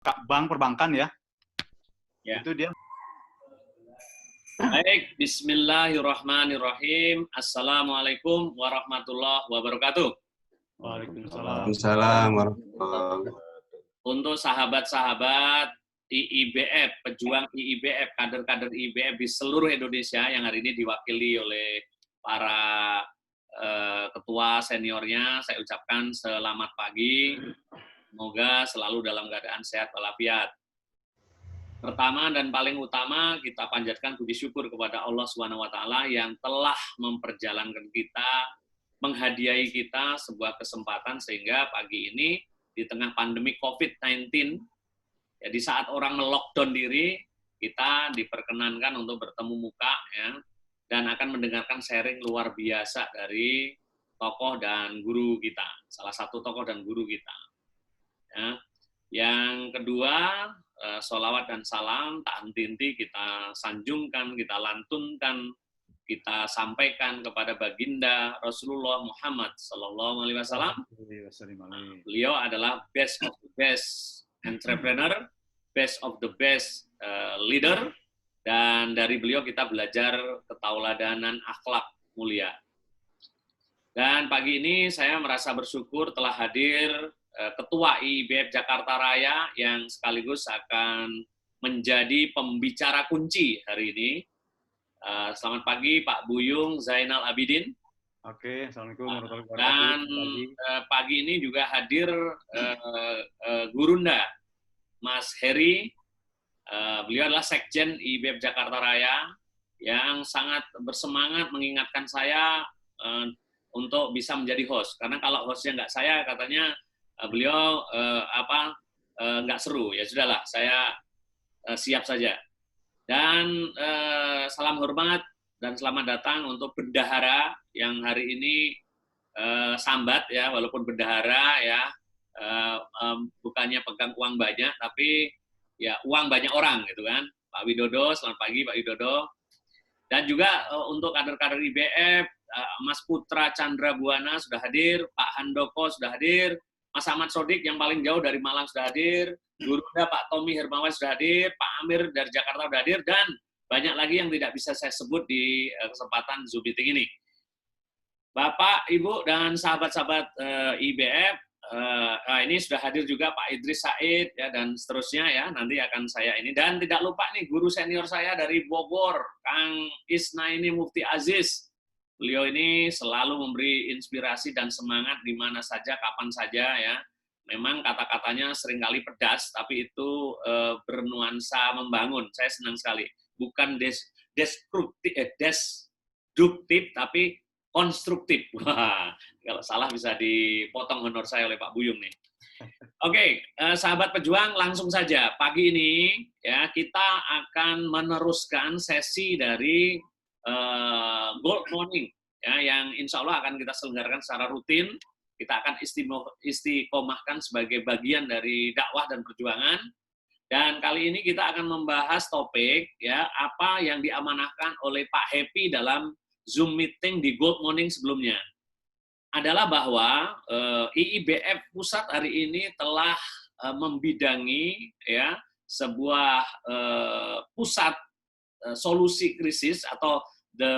bank perbankan ya. Ya. Itu dia. Baik, bismillahirrahmanirrahim. Assalamualaikum warahmatullahi wabarakatuh. Waalaikumsalam. Untuk sahabat-sahabat IIBF, pejuang IIBF, kader-kader IIBF di seluruh Indonesia yang hari ini diwakili oleh para ketua seniornya, saya ucapkan selamat pagi. Semoga selalu dalam keadaan sehat walafiat. Pertama dan paling utama, kita panjatkan puji syukur kepada Allah SWT yang telah memperjalankan kita, menghadiahi kita sebuah kesempatan sehingga pagi ini di tengah pandemi COVID-19, ya, di saat orang melockdown diri, kita diperkenankan untuk bertemu muka, ya, dan akan mendengarkan sharing luar biasa dari tokoh dan guru kita, salah satu tokoh dan guru kita. Ya. Yang kedua, sholawat dan salam tak henti-henti kita sanjungkan, kita lantunkan, kita sampaikan kepada baginda Rasulullah Muhammad Sallallahu Alaihi Wasallam. Beliau adalah best of the best entrepreneur, best of the best leader, dan dari beliau kita belajar ketauladanan akhlak mulia. Dan pagi ini saya merasa bersyukur telah hadir Ketua IIBF Jakarta Raya yang sekaligus akan menjadi pembicara kunci hari ini. Selamat pagi Pak Buyung Zainal Abidin. Oke, assalamualaikum warahmatullahi wabarakatuh. Dan pagi ini juga hadir Gurunda Mas Heri. Beliau adalah Sekjen IIBF Jakarta Raya yang sangat bersemangat mengingatkan saya untuk bisa menjadi host. Karena kalau hostnya nggak saya, katanya beliau nggak seru. Ya sudahlah, saya siap saja. Dan salam hormat dan selamat datang untuk bendahara yang hari ini sambat ya, walaupun bendahara ya bukannya pegang uang banyak, tapi ya uang banyak orang gitu kan. Pak Widodo, selamat pagi Pak Widodo. Dan juga untuk kader-kader IBF, Mas Putra Chandra Buana sudah hadir, Pak Handoko sudah hadir, Mas Ahmad Sodik yang paling jauh dari Malang sudah hadir, Gurunda Pak Tommy Hermawan sudah hadir, Pak Amir dari Jakarta sudah hadir, dan banyak lagi yang tidak bisa saya sebut di kesempatan Zoom meeting ini. Bapak, Ibu, dan sahabat-sahabat IBF, ini sudah hadir juga Pak Idris Said, ya, dan seterusnya ya, nanti akan saya ini. Dan tidak lupa nih, guru senior saya dari Bogor, Kang Isnaini Mufti Aziz. Beliau ini selalu memberi inspirasi dan semangat di mana saja, kapan saja ya. Memang kata-katanya seringkali pedas, tapi itu bernuansa membangun. Saya senang sekali. Bukan destruktif, tapi konstruktif. Wah, kalau salah bisa dipotong honor saya oleh Pak Buyung nih. Oke, sahabat pejuang, langsung saja. Pagi ini ya kita akan meneruskan sesi dari Gold Morning ya, yang insya Allah akan kita selenggarakan secara rutin. Kita akan istiqomahkan sebagai bagian dari dakwah dan perjuangan. Dan kali ini kita akan membahas topik ya, apa yang diamanahkan oleh Pak Happy dalam Zoom meeting di Gold Morning sebelumnya. Adalah bahwa IIBF Pusat hari ini telah membidangi ya sebuah pusat solusi krisis atau the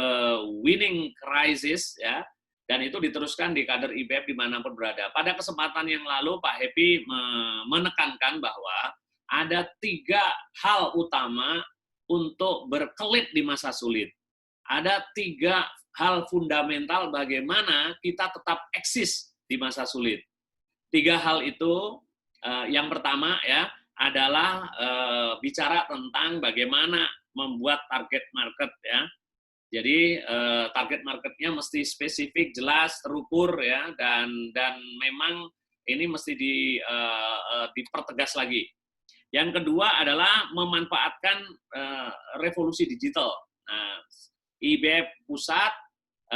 winning crisis ya, dan itu diteruskan di kader IBF dimanapun berada. Pada kesempatan yang lalu Pak Happy menekankan bahwa ada 3 hal utama untuk berkelit di masa sulit. Ada 3 hal fundamental bagaimana kita tetap eksis di masa sulit. 3 hal itu, yang pertama ya adalah bicara tentang bagaimana membuat target market ya. Jadi target marketnya mesti spesifik, jelas, terukur ya, dan memang ini mesti dipertegas lagi. Yang kedua adalah memanfaatkan revolusi digital. Nah, IIBF Pusat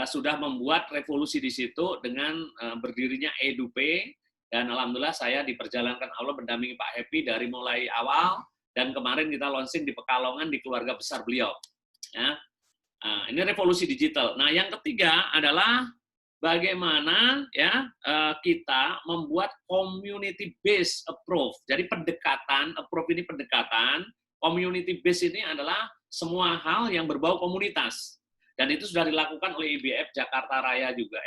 sudah membuat revolusi di situ dengan berdirinya Edupe, dan alhamdulillah saya diperjalankan Allah mendampingi Pak Happy dari mulai awal, dan kemarin kita launching di Pekalongan di keluarga besar beliau. Ya. Ini revolusi digital. Nah, yang ketiga adalah bagaimana ya kita membuat community based approach. Jadi approach ini pendekatan, community based ini adalah semua hal yang berbau komunitas. Dan itu sudah dilakukan oleh IBF Jakarta Raya juga.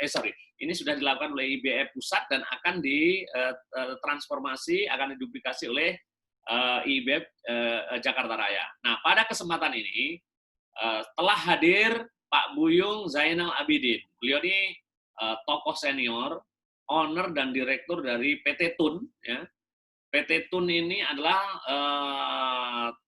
Ini sudah dilakukan oleh IBF Pusat dan akan ditransformasi, akan diduplikasi oleh IBF Jakarta Raya. Nah, pada kesempatan ini telah hadir Pak Buyung Zainal Abidin. Beliau ini tokoh senior, owner dan direktur dari PT Tun. Ya. PT Tun ini adalah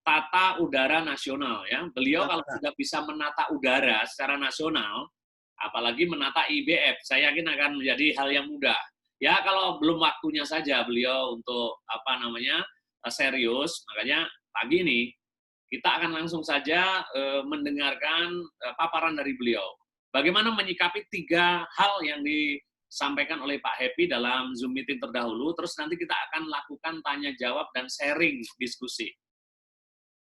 tata udara nasional. Ya. Beliau kalau sudah bisa menata udara secara nasional, apalagi menata IBF, saya yakin akan menjadi hal yang mudah. Ya kalau belum waktunya saja beliau untuk serius, makanya pagi ini kita akan langsung saja mendengarkan paparan dari beliau. Bagaimana menyikapi 3 hal yang disampaikan oleh Pak Happy dalam Zoom meeting terdahulu, terus nanti kita akan lakukan tanya jawab dan sharing diskusi.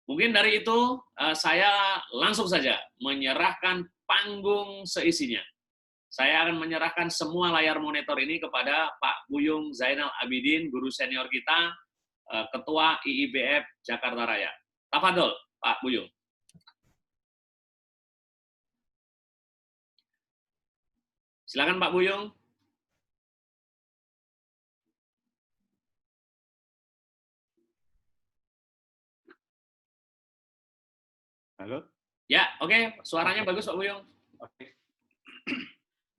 Mungkin dari itu saya langsung saja menyerahkan panggung seisinya. Saya akan menyerahkan semua layar monitor ini kepada Pak Buyung Zainal Abidin, guru senior kita, Ketua IIBF Jakarta Raya. Tafadhol, Pak Buyung. Silakan Pak Buyung. Halo? Ya, oke. Suaranya bagus Pak Buyung. Oke.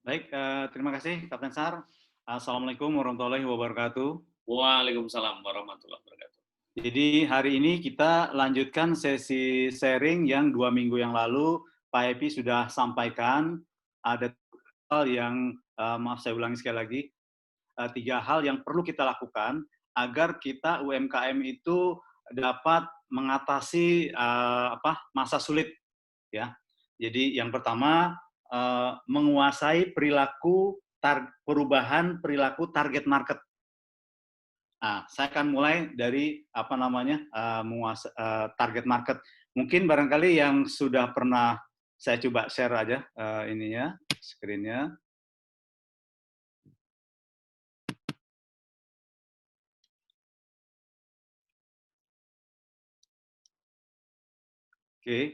Baik, terima kasih Kapten Sar. Assalamualaikum warahmatullahi wabarakatuh. Waalaikumsalam warahmatullahi wabarakatuh. Jadi hari ini kita lanjutkan sesi sharing yang 2 minggu yang lalu Pak Happy sudah sampaikan. Ada hal yang, maaf saya ulangi sekali lagi, 3 hal yang perlu kita lakukan agar kita UMKM itu dapat mengatasi masa sulit. Ya. Jadi yang pertama, menguasai perubahan perilaku target market. Nah, saya akan mulai dari target market. Mungkin barangkali yang sudah pernah saya coba share aja screen-nya. Oke.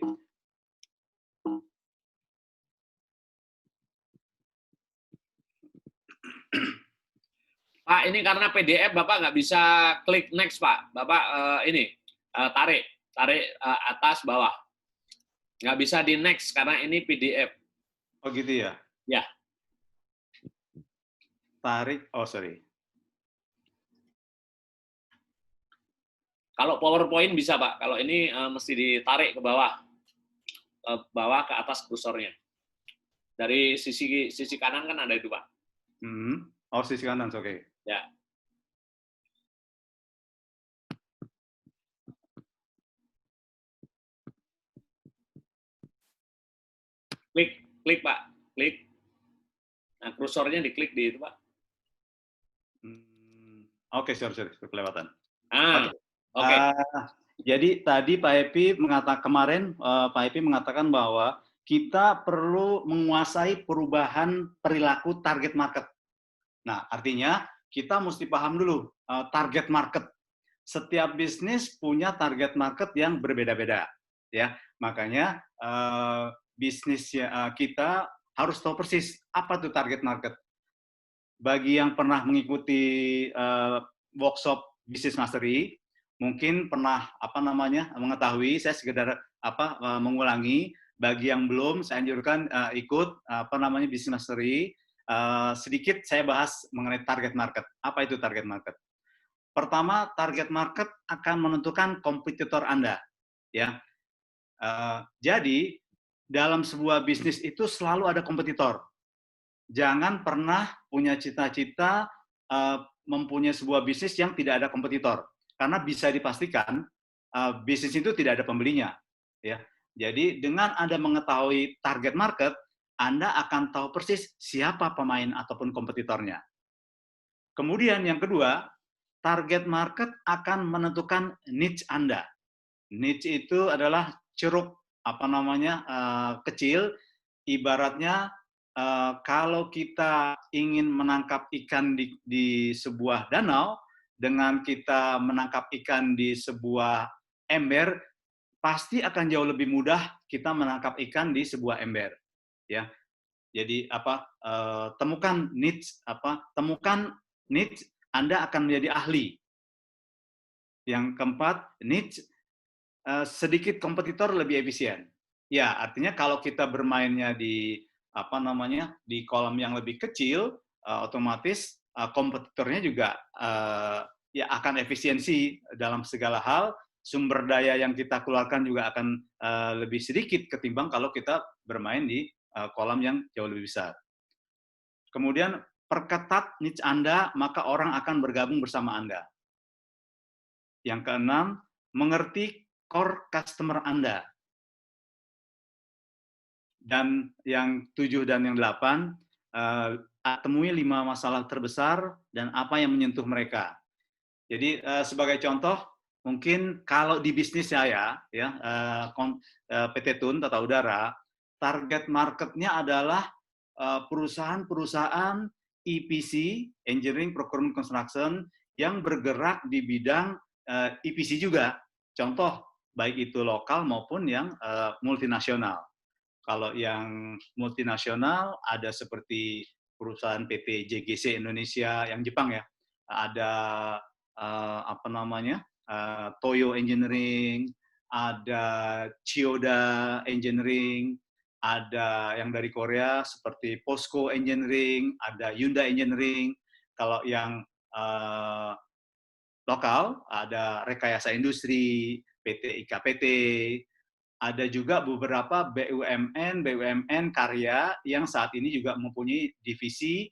Pak, ini karena PDF Bapak nggak bisa klik next, Pak. Bapak tarik atas bawah. Nggak bisa di next karena ini PDF. Oh gitu ya? Ya. Tarik, sorry. Kalau PowerPoint bisa, Pak. Kalau ini mesti ditarik ke bawah. Ke atas kursornya. Dari sisi kanan kan ada itu, Pak. Oh, sisi kanan, oke. Ya. Klik, Pak. Klik. Nah, kursornya diklik di itu, Pak. Oke, sorry, kelewatan. Oke. Jadi tadi Pak Happy mengatakan bahwa kita perlu menguasai perubahan perilaku target market. Nah, artinya kita mesti paham dulu target market. Setiap bisnis punya target market yang berbeda-beda, ya. Makanya bisnis kita harus tahu persis apa tuh target market. Bagi yang pernah mengikuti workshop Business Mastery, mungkin pernah mengetahui. Saya sekedar mengulangi. Bagi yang belum, saya anjurkan ikut Business Mastery. Sedikit saya bahas mengenai target market. Apa itu target market? Pertama, target market akan menentukan kompetitor Anda. Ya. Jadi dalam sebuah bisnis itu selalu ada kompetitor. Jangan pernah punya cita-cita mempunyai sebuah bisnis yang tidak ada kompetitor, karena bisa dipastikan bisnis itu tidak ada pembelinya. Ya. Jadi dengan Anda mengetahui target market, Anda akan tahu persis siapa pemain ataupun kompetitornya. Kemudian yang kedua, target market akan menentukan niche Anda. Niche itu adalah ceruk kecil, ibaratnya kalau kita ingin menangkap ikan di sebuah danau, dengan kita menangkap ikan di sebuah ember, pasti akan jauh lebih mudah kita menangkap ikan di sebuah ember. Ya, jadi temukan niche, Anda akan menjadi ahli. Yang keempat, niche, sedikit kompetitor lebih efisien. Ya, artinya kalau kita bermainnya di di kolam yang lebih kecil, otomatis kompetitornya juga ya akan efisiensi dalam segala hal. Sumber daya yang kita keluarkan juga akan lebih sedikit ketimbang kalau kita bermain di kolam yang jauh lebih besar. Kemudian perketat niche Anda, maka orang akan bergabung bersama Anda. Yang keenam, mengerti core customer Anda. Dan yang 7 dan yang 8, temui 5 masalah terbesar dan apa yang menyentuh mereka. Jadi sebagai contoh, mungkin kalau di bisnis saya, PT TUN Tata Udara, target marketnya adalah perusahaan-perusahaan EPC, Engineering Procurement Construction, yang bergerak di bidang EPC juga. Contoh, baik itu lokal maupun yang multinasional. Kalau yang multinasional ada seperti perusahaan PT JGC Indonesia yang Jepang ya, ada Toyo Engineering, ada Chiyoda Engineering, ada yang dari Korea seperti POSCO Engineering, ada Hyundai Engineering. Kalau yang lokal ada Rekayasa Industri, PT IKPT, ada juga beberapa BUMN karya yang saat ini juga mempunyai divisi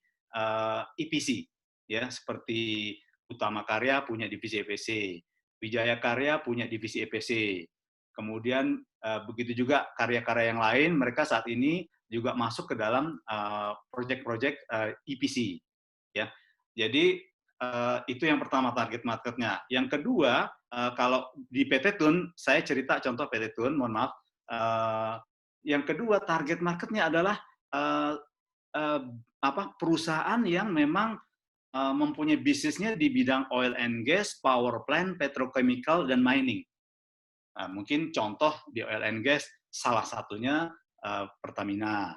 EPC, ya, seperti Utama Karya punya divisi EPC, Wijaya Karya punya divisi EPC. Kemudian begitu juga karya-karya yang lain, mereka saat ini juga masuk ke dalam proyek-proyek EPC, ya. Jadi itu yang pertama, target marketnya. Yang kedua, kalau di PT TUN, saya cerita contoh PT TUN, mohon maaf. Yang kedua, target marketnya adalah perusahaan yang memang mempunyai bisnisnya di bidang oil and gas, power plant, petrochemical, dan mining. Mungkin contoh di oil and gas, salah satunya Pertamina.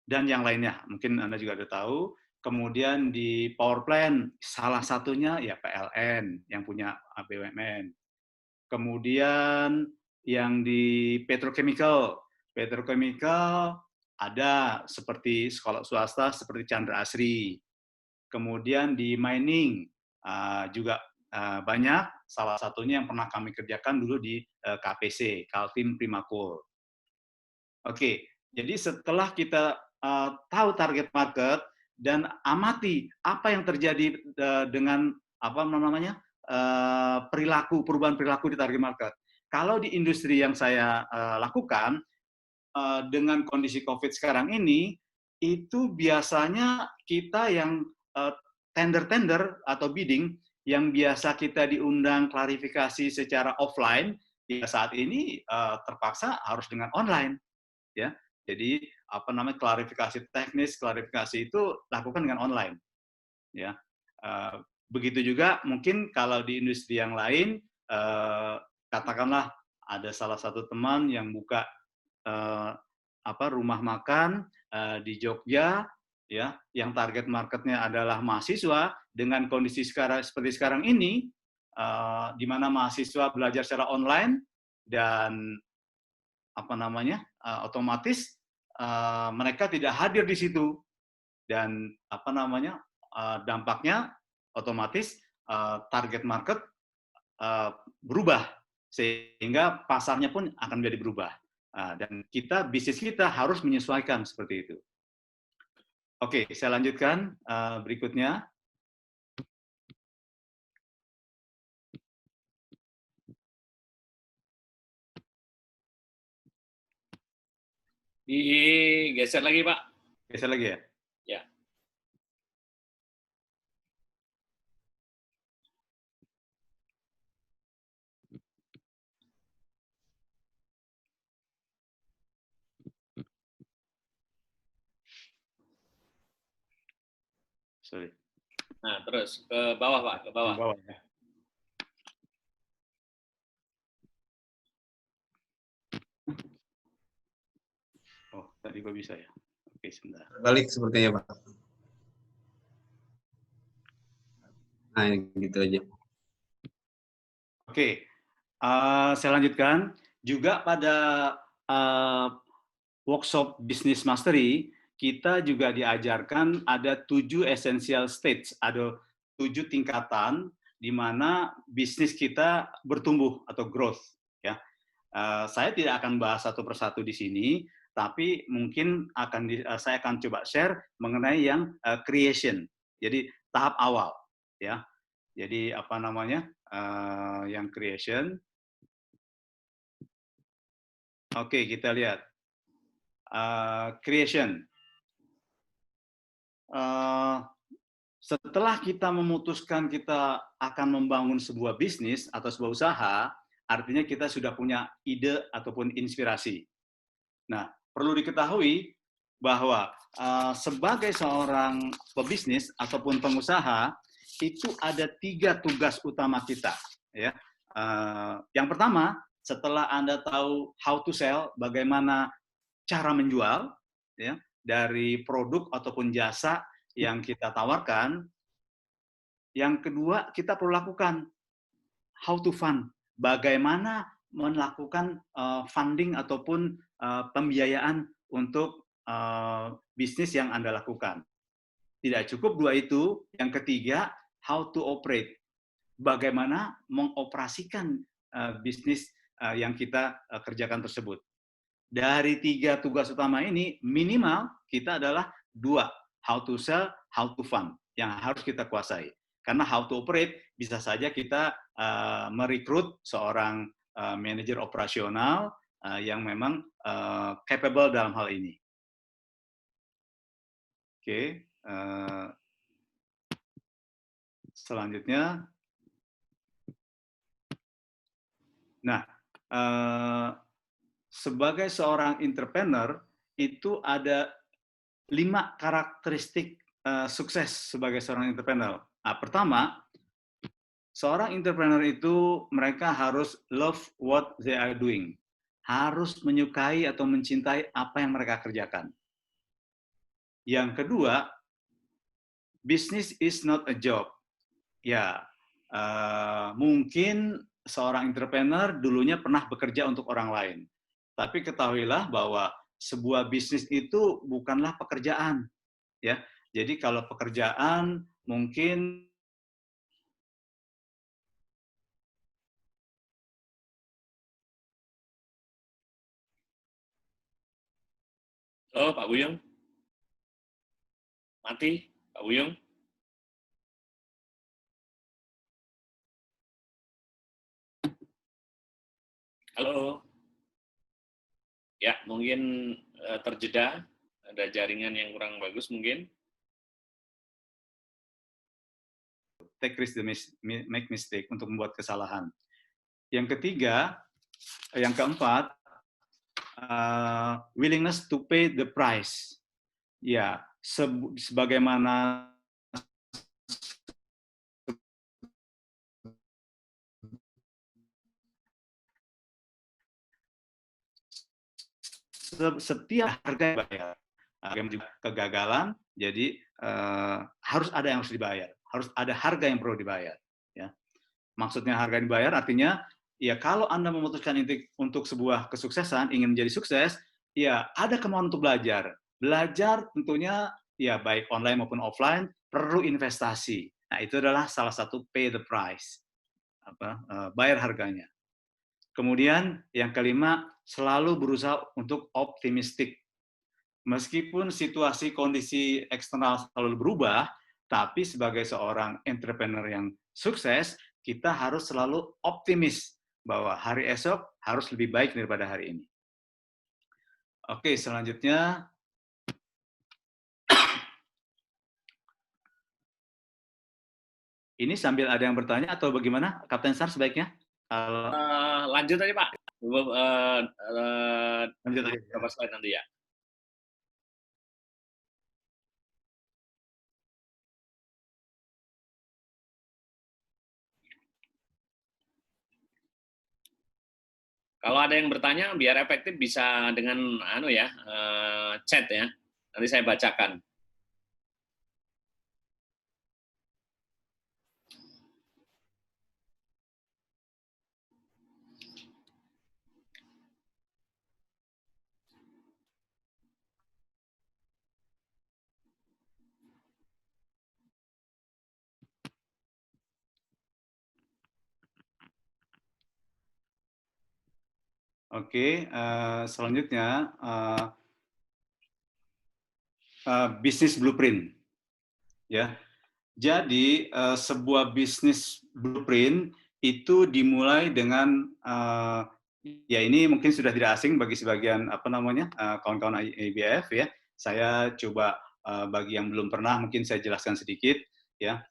Dan yang lainnya, mungkin Anda juga sudah tahu. Kemudian di power plant, salah satunya ya PLN yang punya BUMN. Kemudian yang di petrochemical ada seperti sekolah swasta seperti Chandra Asri. Kemudian di mining juga banyak, salah satunya yang pernah kami kerjakan dulu di KPC, Kaltim Primacoal. Oke, jadi setelah kita tahu target market dan amati apa yang terjadi dengan perubahan perilaku di target market. Kalau di industri yang saya lakukan dengan kondisi COVID sekarang ini, itu biasanya kita yang tender atau bidding yang biasa kita diundang klarifikasi secara offline, ya saat ini terpaksa harus dengan online. Ya, jadi klarifikasi teknis, klarifikasi itu lakukan dengan online, ya. Begitu juga mungkin kalau di industri yang lain, katakanlah ada salah satu teman yang buka rumah makan di Jogja, ya, yang target marketnya adalah mahasiswa, dengan kondisi seperti sekarang ini, di mana mahasiswa belajar secara online dan otomatis mereka tidak hadir di situ, dan dampaknya otomatis target market berubah, sehingga pasarnya pun akan menjadi berubah, dan bisnis kita harus menyesuaikan seperti itu. Oke, saya lanjutkan berikutnya. Digeser lagi, Pak. Geser lagi ya. Ya. Sorry. Nah, terus ke bawah, Pak, ke bawah. Yang bawah ya. Oh, tadi kok bisa ya? Oke, sebentar. Balik sepertinya, Pak. Nah, gitu aja. Oke, saya lanjutkan. Juga pada workshop Business Mastery, kita juga diajarkan ada 7 essential states, ada 7 tingkatan di mana bisnis kita bertumbuh atau growth. Ya, saya tidak akan bahas satu persatu di sini, tapi mungkin saya akan coba share mengenai yang creation. Jadi tahap awal, ya. Jadi apa namanya? Yang creation. Oke, kita lihat. Creation. Setelah kita memutuskan kita akan membangun sebuah bisnis atau sebuah usaha, artinya kita sudah punya ide ataupun inspirasi. Nah, perlu diketahui bahwa sebagai seorang pebisnis ataupun pengusaha, itu ada 3 tugas utama kita. Ya. Yang pertama, setelah Anda tahu how to sell, bagaimana cara menjual, ya, dari produk ataupun jasa yang kita tawarkan. Yang kedua, kita perlu lakukan how to fund, bagaimana melakukan funding ataupun pembiayaan untuk bisnis yang Anda lakukan. Tidak cukup 2 itu, yang ketiga, how to operate, bagaimana mengoperasikan bisnis yang kita kerjakan tersebut. Dari 3 tugas utama ini, minimal kita adalah 2, how to sell, how to fund, yang harus kita kuasai. Karena how to operate, bisa saja kita merekrut seorang manajer operasional yang memang capable dalam hal ini. Oke, selanjutnya. Nah, sebagai seorang entrepreneur, itu ada 5 karakteristik sukses sebagai seorang entrepreneur. Nah, pertama, seorang entrepreneur itu mereka harus love what they are doing. Harus menyukai atau mencintai apa yang mereka kerjakan. Yang kedua, business is not a job. Ya, mungkin seorang entrepreneur dulunya pernah bekerja untuk orang lain. Tapi ketahuilah bahwa sebuah bisnis itu bukanlah pekerjaan. Ya, jadi kalau pekerjaan mungkin Halo, Pak Buyung. Mati, Pak Buyung. Halo. Ya, mungkin terjeda, ada jaringan yang kurang bagus mungkin. take risk, make mistake, untuk membuat kesalahan. Yang ketiga, yang keempat, willingness to pay the price. Ya, sebagaimana setiap harga dibayar. Kegagalan, jadi harus ada yang harus dibayar, harus ada harga yang perlu dibayar. Ya, maksudnya harga dibayar artinya ya kalau Anda memutuskan untuk sebuah kesuksesan, ingin menjadi sukses, ya ada kemauan untuk belajar. Belajar tentunya ya baik online maupun offline perlu investasi. Nah, itu adalah salah satu pay the price, bayar harganya. Kemudian yang kelima, selalu berusaha untuk optimistik. Meskipun situasi kondisi eksternal selalu berubah, tapi sebagai seorang entrepreneur yang sukses, kita harus selalu optimis bahwa hari esok harus lebih baik daripada hari ini. Oke, selanjutnya. Ini sambil ada yang bertanya atau bagaimana, Kapten Sar sebaiknya? Lanjut aja, Pak. Lanjut aja. Beberapa slide nanti ya. Kalau ada yang bertanya, biar efektif bisa dengan chat ya. Nanti saya bacakan. Oke, selanjutnya bisnis blueprint, ya. Jadi sebuah bisnis blueprint itu dimulai dengan ya ini mungkin sudah tidak asing bagi sebagian kawan-kawan IBF ya. Saya coba bagi yang belum pernah mungkin saya jelaskan sedikit ya.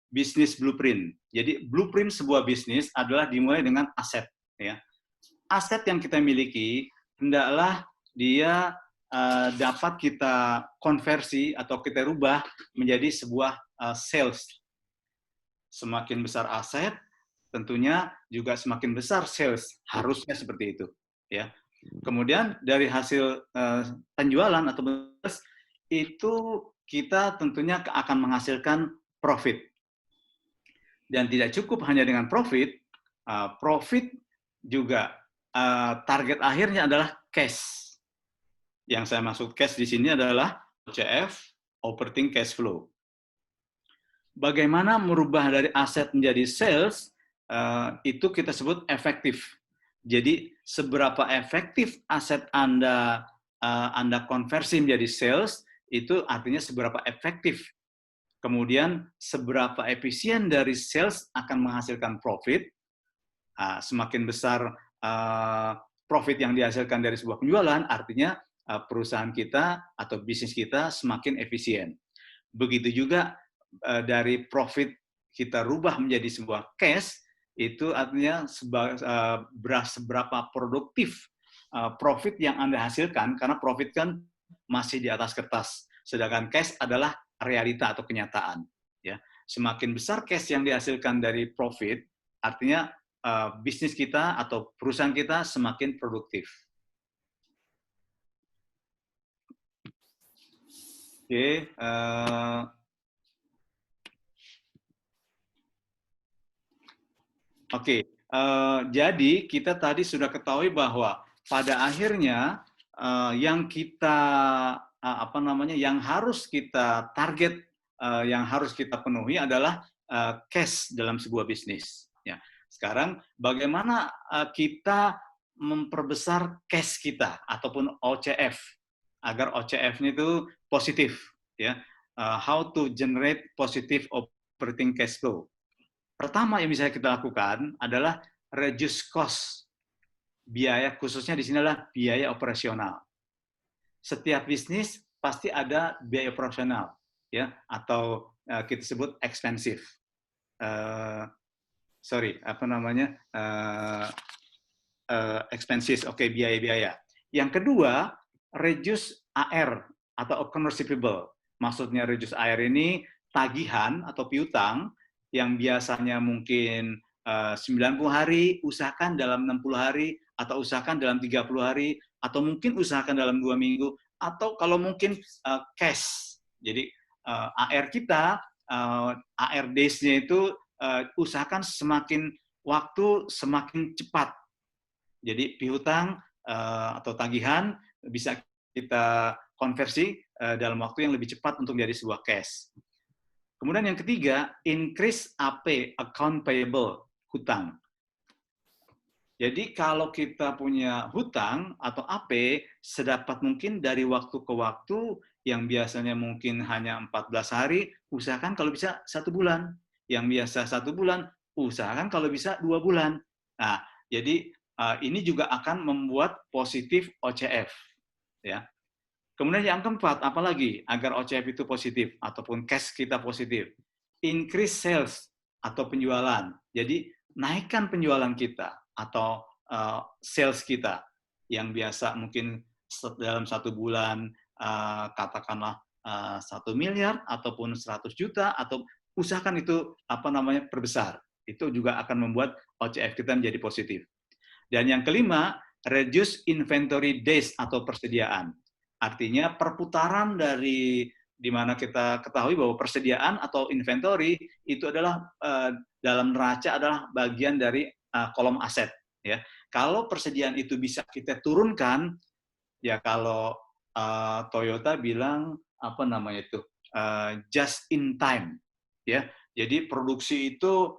Bisnis blueprint. Jadi blueprint sebuah bisnis adalah dimulai dengan aset ya. Aset yang kita miliki hendaklah dia dapat kita konversi atau kita rubah menjadi sebuah sales. Semakin besar aset, tentunya juga semakin besar sales. Harusnya seperti itu, ya. Kemudian dari hasil penjualan atau sales itu kita tentunya akan menghasilkan profit. Dan tidak cukup hanya dengan profit, profit juga target akhirnya adalah cash. Yang saya maksud cash di sini adalah OCF, operating cash flow. Bagaimana merubah dari aset menjadi sales, itu kita sebut efektif. Jadi seberapa efektif aset Anda konversi menjadi sales, itu artinya seberapa efektif. Kemudian seberapa efisien dari sales akan menghasilkan profit. Semakin besar profit yang dihasilkan dari sebuah penjualan, artinya perusahaan kita atau bisnis kita semakin efisien. Begitu juga dari profit kita rubah menjadi sebuah cash, itu artinya seberapa produktif profit yang Anda hasilkan, karena profit kan masih di atas kertas, sedangkan cash adalah realita atau kenyataan. Ya, semakin besar cash yang dihasilkan dari profit, artinya bisnis kita atau perusahaan kita semakin produktif. Oke, jadi kita tadi sudah ketahui bahwa pada akhirnya yang kita yang harus kita target, yang harus kita penuhi adalah cash dalam sebuah bisnis. Ya. Sekarang bagaimana kita memperbesar cash kita ataupun OCF agar OCF-nya itu positif, ya. How to generate positive operating cash flow. Pertama yang bisa kita lakukan adalah reduce cost. Biaya khususnya di sini adalah biaya operasional. Setiap bisnis pasti ada biaya operasional, ya, atau kita sebut expensive. Expenses, biaya-biaya. Yang kedua, reduce AR atau account receivable. Maksudnya reduce AR ini tagihan atau piutang yang biasanya mungkin 90 hari, usahakan dalam 60 hari, atau usahakan dalam 30 hari, atau mungkin usahakan dalam 2 minggu, atau kalau mungkin cash. Jadi AR kita, AR days-nya itu usahakan semakin waktu semakin cepat. Jadi piutang atau tagihan bisa kita konversi dalam waktu yang lebih cepat untuk menjadi sebuah cash. Kemudian yang ketiga, increase AP, account payable, hutang. Jadi kalau kita punya hutang atau AP, sedapat mungkin dari waktu ke waktu, yang biasanya mungkin hanya 14 hari, usahakan kalau bisa 1 bulan. Yang biasa 1 bulan, usahakan kalau bisa 2 bulan. Nah, jadi ini juga akan membuat positif OCF. Ya. Kemudian yang keempat, apalagi agar OCF itu positif ataupun cash kita positif? Increase sales atau penjualan. Jadi naikkan penjualan kita atau sales kita yang biasa mungkin dalam 1 bulan katakanlah 1 miliar ataupun 100 juta, atau usahakan itu perbesar. Itu juga akan membuat OCF kita menjadi positif. Dan yang kelima, reduce inventory days atau persediaan. Artinya perputaran dari di mana kita ketahui bahwa persediaan atau inventory itu adalah dalam neraca adalah bagian dari kolom aset. Ya, kalau persediaan itu bisa kita turunkan, ya kalau Toyota bilang apa namanya itu just in time, ya. Jadi produksi itu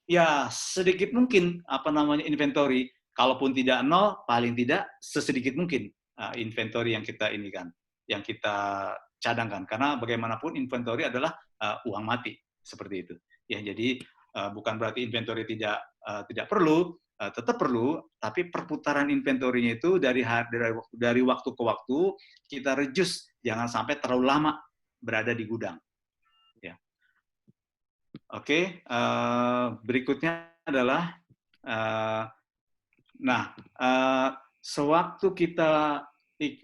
ya sedikit mungkin apa namanya inventory, kalaupun tidak nol, paling tidak sesedikit mungkin inventory yang kita ini kan, yang kita cadangkan. Karena bagaimanapun inventory adalah uang mati seperti itu. Ya, jadi bukan berarti inventory tidak perlu, tetap perlu, tapi perputaran inventory-nya itu dari waktu ke waktu kita reduce, jangan sampai terlalu lama berada di gudang. Ya. Oke, berikutnya adalah, sewaktu kita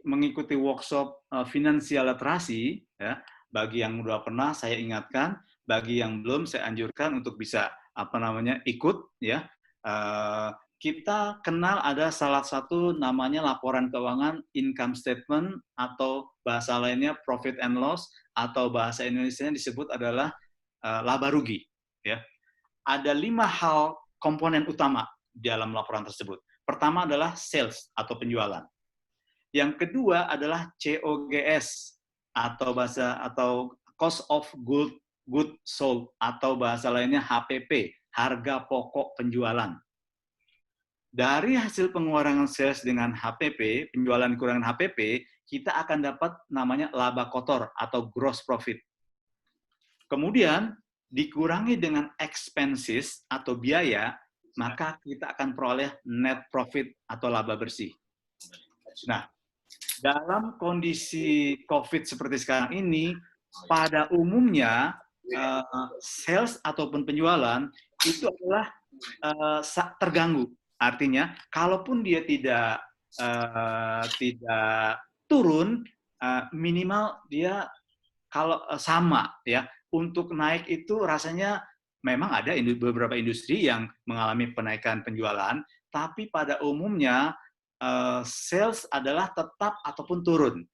mengikuti workshop finansial literasi, ya, bagi yang sudah pernah saya ingatkan, bagi yang belum saya anjurkan untuk bisa ikut, ya. Kita kenal ada salah satu namanya laporan keuangan income statement atau bahasa lainnya profit and loss atau bahasa Indonesianya disebut adalah laba rugi, ya. Ada 5 hal komponen utama dalam laporan tersebut. Pertama adalah sales atau penjualan. Yang kedua adalah COGS atau cost of goods sold atau bahasa lainnya HPP, harga pokok penjualan. Dari hasil pengurangan sales dengan HPP, penjualan kurangan HPP, kita akan dapat namanya laba kotor atau gross profit. Kemudian dikurangi dengan expenses atau biaya, maka kita akan peroleh net profit atau laba bersih. Nah, dalam kondisi COVID seperti sekarang ini, pada umumnya sales ataupun penjualan itu adalah terganggu. Artinya, kalaupun dia tidak turun, minimal dia kalau sama, ya. Untuk naik itu rasanya memang ada beberapa industri yang mengalami penaikan penjualan, tapi pada umumnya sales adalah tetap ataupun turun.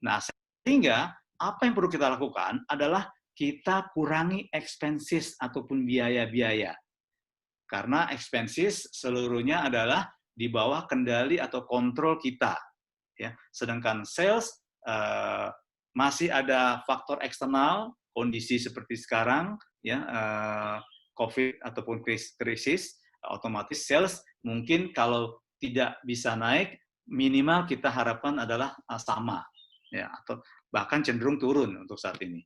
Nah, sehingga apa yang perlu kita lakukan adalah kita kurangi expenses ataupun biaya-biaya. Karena expenses seluruhnya adalah di bawah kendali atau kontrol kita. Ya. Sedangkan sales masih ada faktor eksternal, kondisi seperti sekarang, ya, COVID ataupun krisis, otomatis sales mungkin kalau tidak bisa naik, minimal kita harapkan adalah sama, ya, atau bahkan cenderung turun untuk saat ini.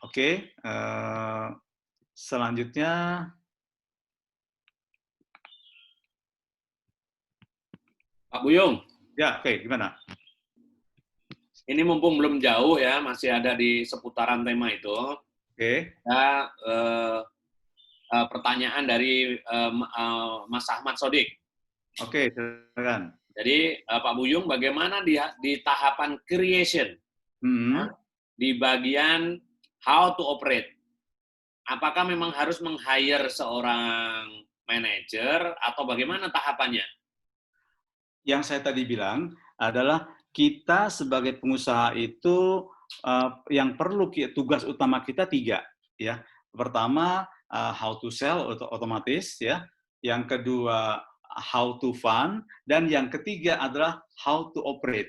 Oke, selanjutnya Pak Buyung. Ya, oke, gimana? Ini mumpung belum jauh ya, masih ada di seputaran tema itu. Oke. Ada pertanyaan dari Mas Ahmad Sodik. Oke, silakan. Jadi Pak Buyung, bagaimana di tahapan creation, di bagian how to operate? Apakah memang harus meng-hire seorang manajer atau bagaimana tahapannya? Yang saya tadi bilang adalah kita sebagai pengusaha itu yang perlu tugas utama kita 3, ya. Pertama how to sell otomatis, ya. Yang kedua how to fund, dan yang ketiga adalah how to operate.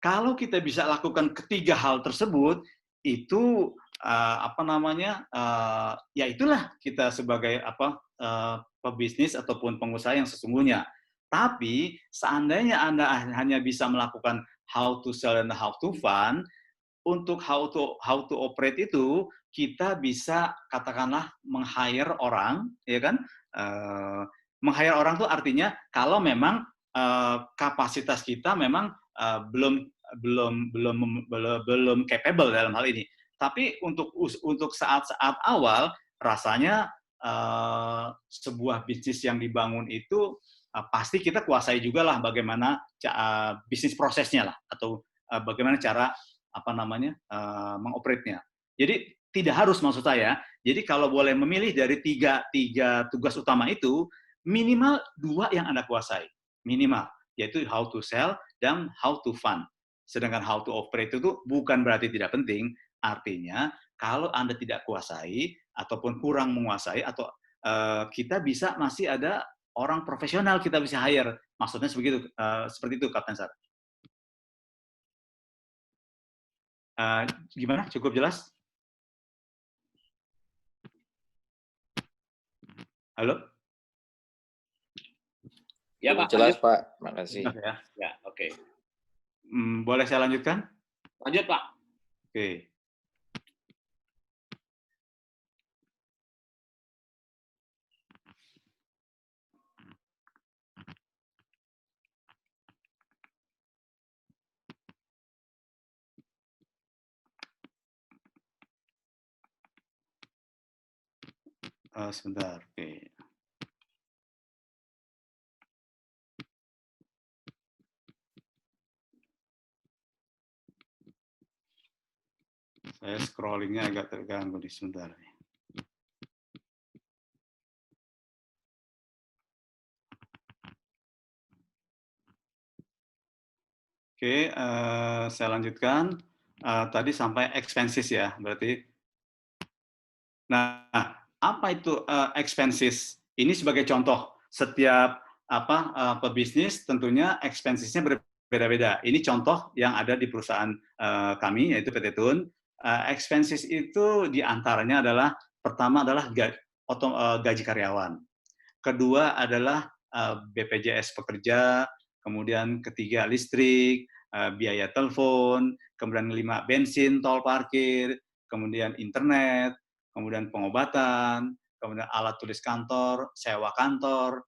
Kalau kita bisa lakukan ketiga hal tersebut, itu ya itulah kita sebagai pebisnis ataupun pengusaha yang sesungguhnya. Tapi seandainya Anda hanya bisa melakukan how to sell dan how to fund, untuk how to operate itu kita bisa katakanlah meng-hire orang, ya kan? Meng-hire orang itu artinya kalau memang kapasitas kita memang belum capable dalam hal ini. Tapi untuk saat-saat awal rasanya sebuah bisnis yang dibangun itu pasti kita kuasai juga lah bagaimana bisnis prosesnya lah, atau bagaimana cara mengoperate-nya. Jadi tidak harus, maksud saya. Jadi kalau boleh memilih dari tiga tugas utama itu, minimal 2 yang Anda kuasai, minimal, yaitu how to sell dan how to fund. Sedangkan how to operate itu bukan berarti tidak penting, artinya kalau Anda tidak kuasai ataupun kurang menguasai atau kita bisa masih ada orang profesional kita bisa hire. Maksudnya seperti itu, Kapten Sar. Gimana? Cukup jelas? Halo? Ya, Pak. Jelas, Lanjut. Pak. Makasih. Ya. Ya, oke. Boleh saya lanjutkan? Lanjut, Pak. Oke. Sebentar. Oke. Saya scrollingnya agak terganggu di sebentar. Oke, saya lanjutkan. Tadi sampai expenses ya, berarti. Nah, apa itu expenses? Ini sebagai contoh, setiap pebisnis tentunya expenses-nya berbeda-beda. Ini contoh yang ada di perusahaan kami, yaitu PT Tun. Expenses itu diantaranya adalah, pertama adalah gaji karyawan. Kedua adalah BPJS pekerja, kemudian ketiga listrik, biaya telepon, kemudian 5 bensin, tol parkir, kemudian internet, kemudian pengobatan, kemudian alat tulis kantor, sewa kantor,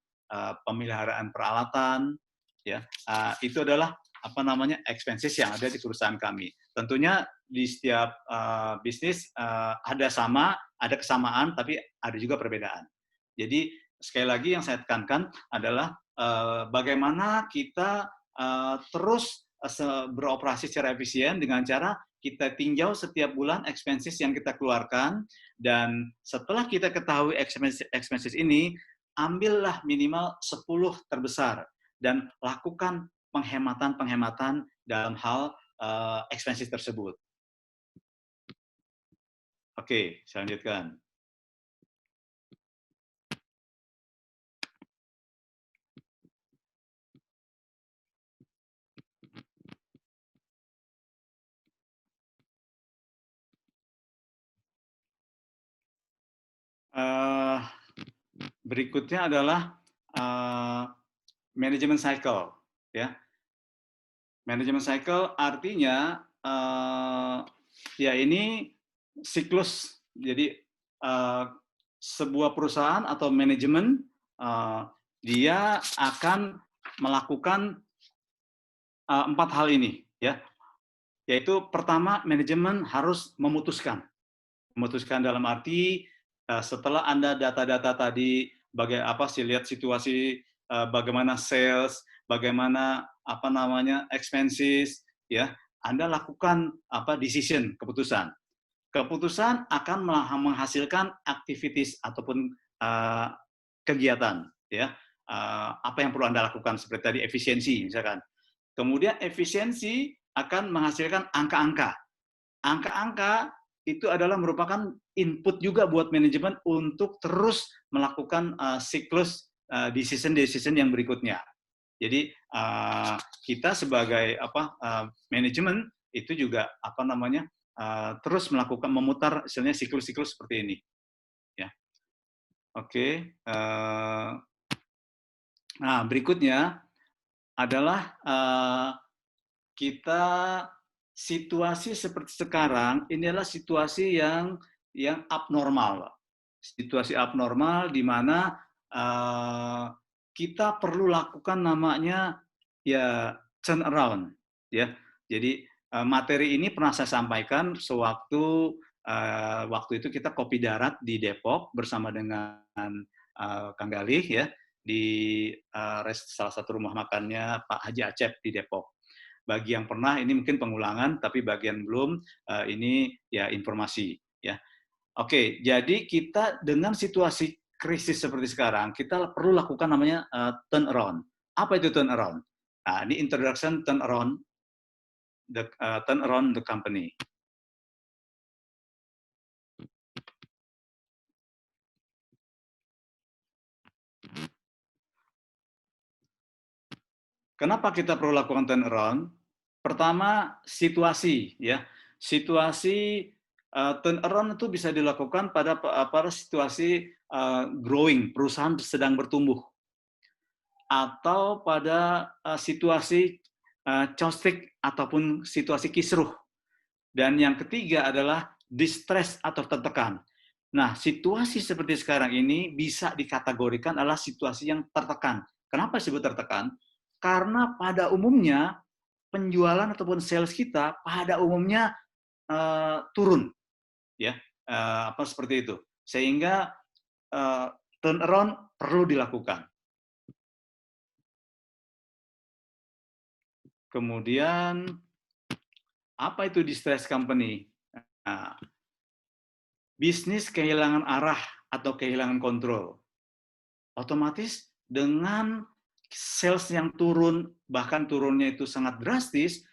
pemeliharaan peralatan, ya itu adalah expenses yang ada di perusahaan kami. Tentunya di setiap bisnis ada kesamaan, tapi ada juga perbedaan. Jadi sekali lagi yang saya tekankan adalah bagaimana kita terus beroperasi secara efisien dengan cara kita tinjau setiap bulan expenses yang kita keluarkan, dan setelah kita ketahui expenses ini, ambillah minimal 10 terbesar dan lakukan penghematan dalam hal expenses tersebut. Oke, saya lanjutkan. Berikutnya adalah management cycle, ya. Management cycle artinya ya ini siklus. Jadi sebuah perusahaan atau manajemen dia akan melakukan 4 hal ini, ya. Yaitu pertama, manajemen harus memutuskan dalam arti setelah Anda data-data tadi lihat situasi bagaimana sales, bagaimana expenses, ya, Anda lakukan keputusan. Keputusan akan menghasilkan activities ataupun kegiatan, ya. Apa yang perlu Anda lakukan seperti tadi efisiensi misalkan. Kemudian efisiensi akan menghasilkan angka-angka. Angka-angka itu adalah merupakan input juga buat manajemen untuk terus melakukan siklus decision yang berikutnya. Jadi kita sebagai manajemen itu juga terus memutar istilahnya siklus-siklus seperti ini. Ya, oke. Nah, berikutnya adalah kita situasi seperti sekarang ini adalah situasi yang abnormal. Situasi abnormal di mana kita perlu lakukan namanya ya turn around, ya. Jadi materi ini pernah saya sampaikan sewaktu itu kita kopi darat di Depok bersama dengan Kang Galih, ya, di salah satu rumah makannya Pak Haji Acep di Depok. Bagi yang pernah, ini mungkin pengulangan, tapi bagian belum, ini ya informasi, ya. Oke, jadi kita dengan situasi krisis seperti sekarang, kita perlu lakukan namanya turnaround. Apa itu turnaround? Nah, ini introduction turnaround the company. Kenapa kita perlu lakukan turnaround? Pertama, situasi, ya. Situasi turnaround itu bisa dilakukan pada situasi growing, perusahaan sedang bertumbuh, atau pada situasi caustic ataupun situasi kisruh. Dan yang ketiga adalah distress atau tertekan. Nah, situasi seperti sekarang ini bisa dikategorikan adalah situasi yang tertekan. Kenapa disebut tertekan? Karena pada umumnya penjualan ataupun sales kita pada umumnya turun, ya, apa seperti itu. Sehingga turnaround perlu dilakukan. Kemudian apa itu distress company? Nah, bisnis kehilangan arah atau kehilangan kontrol. Otomatis dengan sales yang turun, bahkan turunnya itu sangat drastis,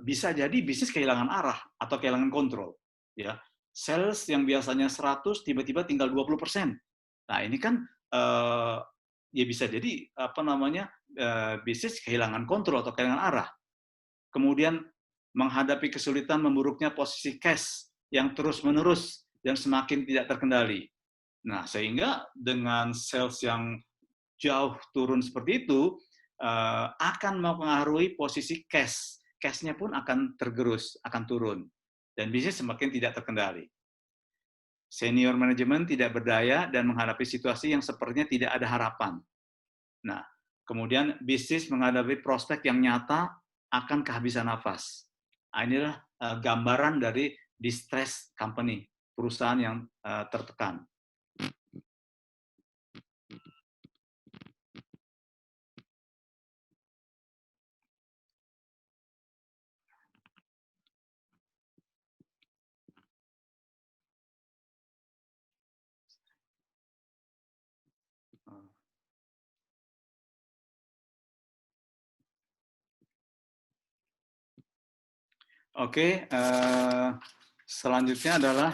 bisa jadi bisnis kehilangan arah atau kehilangan kontrol. Ya, sales yang biasanya 100 tiba-tiba tinggal 20%. Nah, ini kan ya bisa jadi apa namanya bisnis kehilangan kontrol atau kehilangan arah. Kemudian menghadapi kesulitan memburuknya posisi cash yang terus-menerus dan semakin tidak terkendali. Nah, sehingga dengan sales yang jauh turun seperti itu, akan mempengaruhi posisi cash. Cash-nya pun akan tergerus, akan turun. Dan bisnis semakin tidak terkendali. Senior manajemen tidak berdaya dan menghadapi situasi yang sepertinya tidak ada harapan. Nah, kemudian bisnis menghadapi prospek yang nyata akan kehabisan nafas. Nah, inilah gambaran dari distress company, perusahaan yang tertekan. Oke, selanjutnya adalah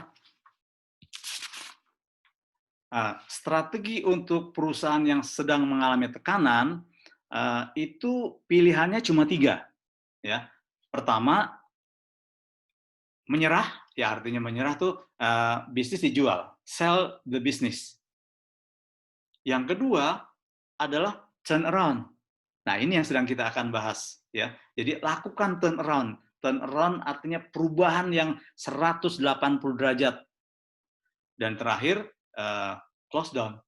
strategi untuk perusahaan yang sedang mengalami tekanan. Itu pilihannya cuma 3. Ya. Pertama, menyerah, ya artinya menyerah tuh bisnis dijual, sell the business. Yang kedua adalah turn around. Nah, ini yang sedang kita akan bahas, ya. Jadi lakukan turn around. Turn around artinya perubahan yang 180 derajat. Dan terakhir close down.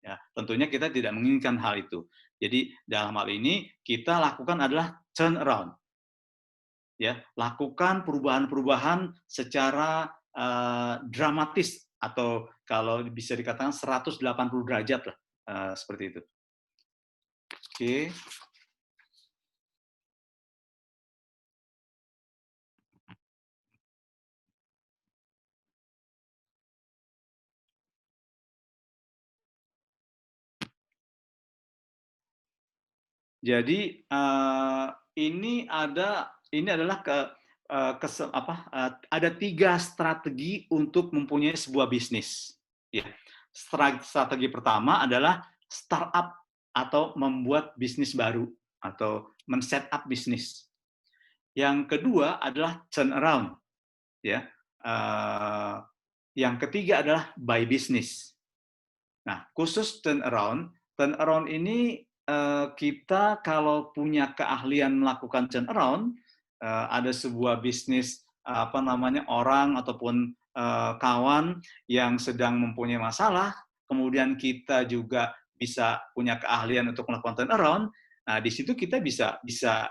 Ya, tentunya kita tidak menginginkan hal itu. Jadi dalam hal ini kita lakukan adalah turn around. Ya, lakukan perubahan-perubahan secara dramatis atau kalau bisa dikatakan 180 derajat lah, seperti itu. Oke. Jadi ini adalah ada 3 strategi untuk mempunyai sebuah bisnis. Ya. Strategi pertama adalah startup atau membuat bisnis baru atau men-set up bisnis. Yang kedua adalah turn around. Ya. Yang ketiga adalah buy business. Nah, khusus turn around ini kita kalau punya keahlian melakukan turnaround, ada sebuah bisnis apa namanya orang ataupun kawan yang sedang mempunyai masalah, kemudian kita juga bisa punya keahlian untuk melakukan turnaround. Nah, di situ kita bisa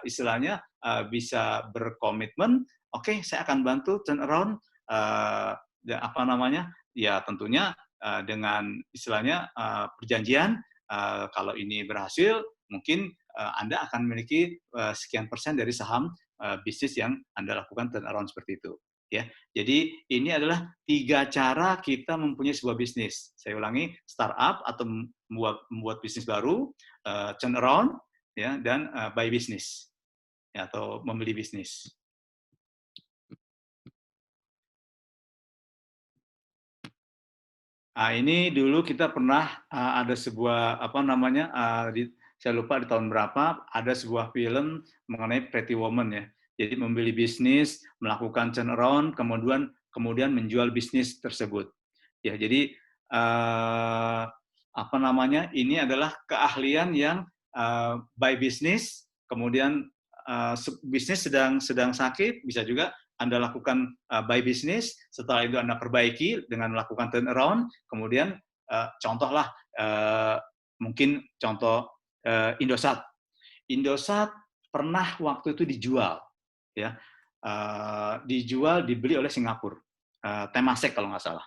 istilahnya bisa berkomitmen, oke, saya akan bantu turnaround apa namanya? Ya tentunya dengan istilahnya perjanjian. Kalau ini berhasil, mungkin Anda akan memiliki sekian persen dari saham bisnis yang Anda lakukan turnaround seperti itu. ya. Jadi ini adalah 3 cara kita mempunyai sebuah bisnis. Saya ulangi, startup atau membuat bisnis baru, turnaround, ya, dan buy bisnis, ya, atau membeli bisnis. Nah, ini dulu kita pernah ada sebuah saya lupa di tahun berapa, ada sebuah film mengenai Pretty Woman, ya. Jadi membeli bisnis, melakukan turnaround, kemudian menjual bisnis tersebut. Ya, jadi ini adalah keahlian yang by bisnis, kemudian bisnis sedang sakit, bisa juga Anda lakukan buy bisnis, setelah itu Anda perbaiki dengan melakukan turnaround, kemudian contohlah mungkin contoh Indosat. Indosat pernah waktu itu dijual, ya, dibeli oleh Singapura, Temasek kalau nggak salah.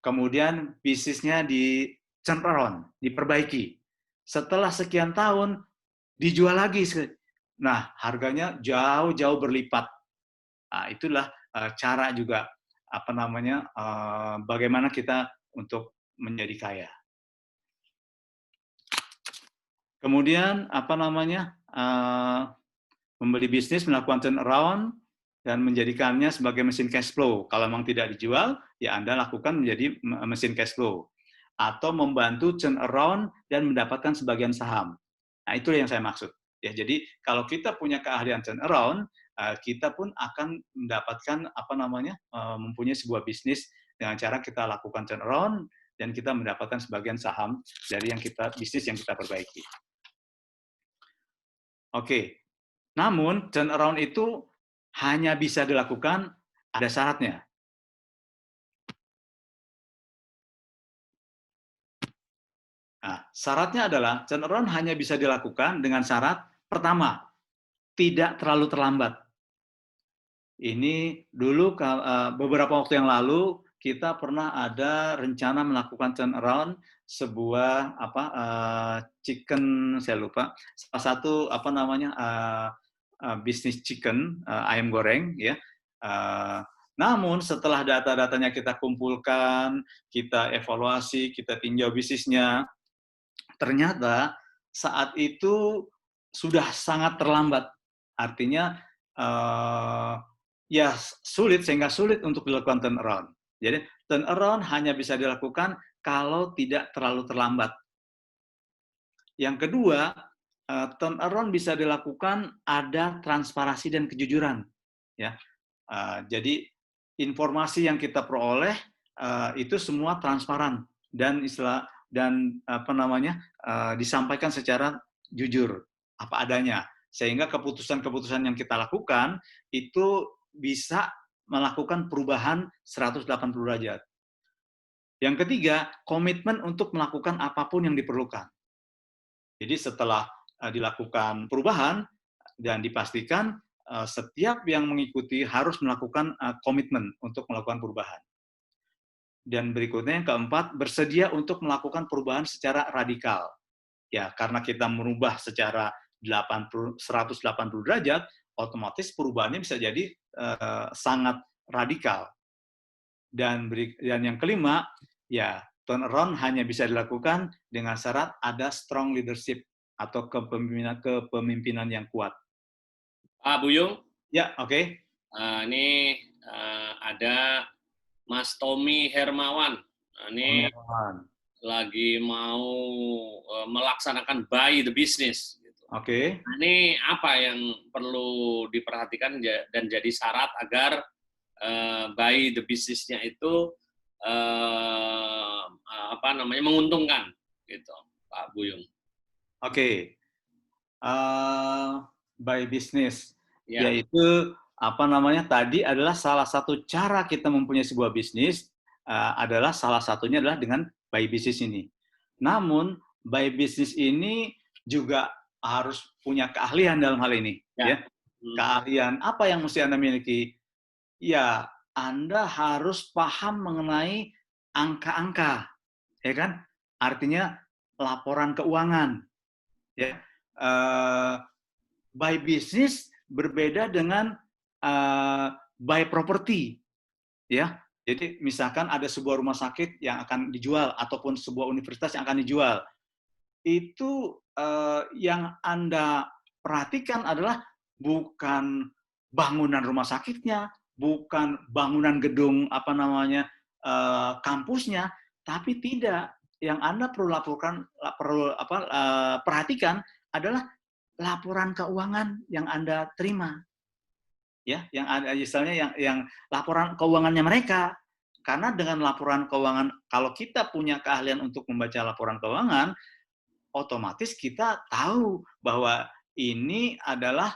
Kemudian bisnisnya di turnaround, diperbaiki. Setelah sekian tahun dijual lagi. Nah, harganya jauh-jauh berlipat. Nah, itulah cara juga bagaimana kita untuk menjadi kaya. Kemudian membeli bisnis, melakukan turnaround dan menjadikannya sebagai mesin cash flow. Kalau memang tidak dijual, ya Anda lakukan menjadi mesin cash flow. Atau membantu turnaround dan mendapatkan sebagian saham. Nah, itu yang saya maksud. Ya, jadi kalau kita punya keahlian turnaround, kita pun akan mendapatkan mempunyai sebuah bisnis dengan cara kita lakukan turnaround dan kita mendapatkan sebagian saham dari bisnis yang kita perbaiki. Oke. Namun turnaround itu hanya bisa dilakukan, ada syaratnya. Nah, syaratnya adalah turnaround hanya bisa dilakukan dengan syarat pertama, tidak terlalu terlambat. Ini dulu beberapa waktu yang lalu kita pernah ada rencana melakukan turnaround sebuah chicken, saya lupa, salah satu bisnis chicken, ayam goreng, ya. Namun setelah data-datanya kita kumpulkan, kita evaluasi, kita tinjau bisnisnya, ternyata saat itu sudah sangat terlambat. Artinya sehingga sulit untuk dilakukan turnaround. Jadi turnaround hanya bisa dilakukan kalau tidak terlalu terlambat. Yang kedua, turnaround bisa dilakukan ada transparansi dan kejujuran, ya. Jadi informasi yang kita peroleh itu semua transparan dan disampaikan secara jujur apa adanya, sehingga keputusan-keputusan yang kita lakukan itu bisa melakukan perubahan 180 derajat. Yang ketiga, komitmen untuk melakukan apapun yang diperlukan. Jadi setelah dilakukan perubahan dan dipastikan setiap yang mengikuti harus melakukan komitmen untuk melakukan perubahan. Dan berikutnya yang keempat, bersedia untuk melakukan perubahan secara radikal. Ya, karena kita merubah secara 180 derajat, otomatis perubahannya bisa jadi sangat radikal. Dan yang kelima, ya, turnaround hanya bisa dilakukan dengan syarat ada strong leadership atau kepemimpinan yang kuat. Pak Buyung? Ya, oke. Ini ada Mas Tommy Hermawan. Ini lagi mau melaksanakan buy the business. Oke. Ini apa yang perlu diperhatikan dan jadi syarat agar buy the business-nya itu menguntungkan, gitu, Pak Buyung. Oke. Buy business, ya. Yaitu tadi adalah salah satu cara kita mempunyai sebuah bisnis adalah salah satunya adalah dengan buy business ini. Namun buy business ini juga harus punya keahlian dalam hal ini, ya. Keahlian apa yang mesti Anda miliki? Ya, Anda harus paham mengenai angka-angka, ya kan? Artinya laporan keuangan, ya. Buy business berbeda dengan buy property. ya. Jadi misalkan ada sebuah rumah sakit yang akan dijual ataupun sebuah universitas yang akan dijual, itu yang Anda perhatikan adalah bukan bangunan rumah sakitnya, bukan bangunan gedung kampusnya, tapi tidak. Yang Anda perlu perhatikan adalah laporan keuangan yang Anda terima, ya, yang ada misalnya yang laporan keuangannya mereka. Karena dengan laporan keuangan, kalau kita punya keahlian untuk membaca laporan keuangan, otomatis kita tahu bahwa ini adalah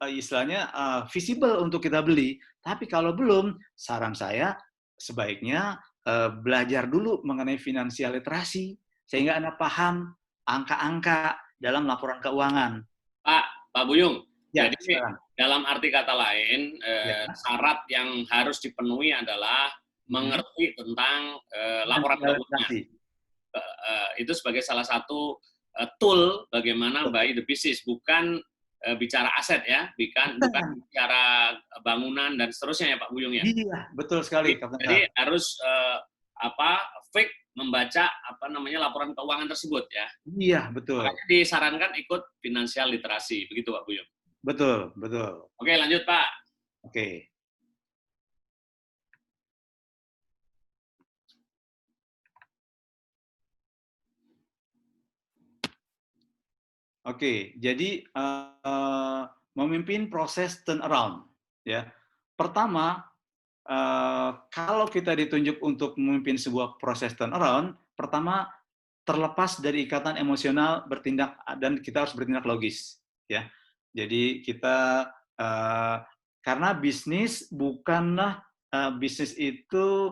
istilahnya visible untuk kita beli. Tapi kalau belum, saran saya sebaiknya belajar dulu mengenai financial literasi sehingga Anda paham angka-angka dalam laporan keuangan. Pak Buyung, Ya, jadi sekarang. dalam arti kata lain, Ya. syarat yang harus dipenuhi adalah mengerti tentang laporan keuangan. Itu sebagai salah satu tool bagaimana buy the business, bukan bicara aset ya, bukan bicara bangunan dan seterusnya ya Pak Buyung ya. Iya, betul sekali. Jadi harus fake membaca laporan keuangan tersebut ya. Iya, betul. Makanya disarankan ikut financial literasi, begitu Pak Buyung. Betul, betul. Oke, lanjut Pak. Oke. Oke, jadi memimpin proses turnaround, ya. Pertama, kalau kita ditunjuk untuk memimpin sebuah proses turnaround, pertama terlepas dari ikatan emosional bertindak dan kita harus bertindak logis, ya. Jadi kita karena bisnis bukanlah bisnis itu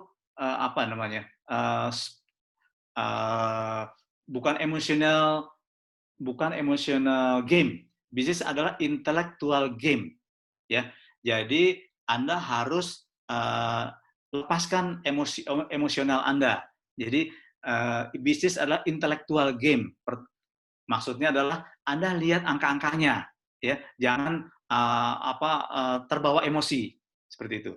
bukan emosional game. Bisnis adalah intellectual game, ya. Jadi Anda harus lepaskan emosional Anda. Jadi bisnis adalah intellectual game. Maksudnya adalah Anda lihat angka-angkanya, ya. Jangan terbawa emosi seperti itu.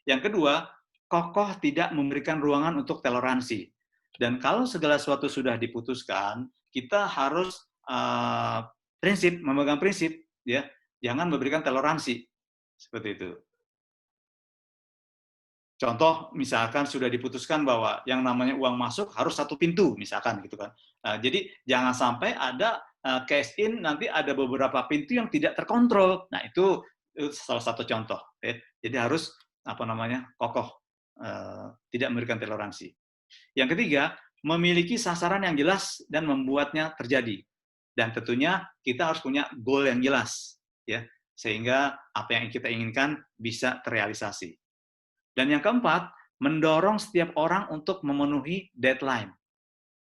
Yang kedua, kokoh tidak memberikan ruangan untuk toleransi. Dan kalau segala sesuatu sudah diputuskan, kita harus memegang prinsip, ya, jangan memberikan toleransi seperti itu. Contoh, misalkan sudah diputuskan bahwa yang namanya uang masuk harus satu pintu, misalkan gitu kan. Jadi jangan sampai ada cash in nanti ada beberapa pintu yang tidak terkontrol. Nah itu salah satu contoh. Ya. Jadi harus kokoh, tidak memberikan toleransi. Yang ketiga, memiliki sasaran yang jelas dan membuatnya terjadi. Dan tentunya kita harus punya goal yang jelas, ya, sehingga apa yang kita inginkan bisa terrealisasi. Dan yang keempat, mendorong setiap orang untuk memenuhi deadline.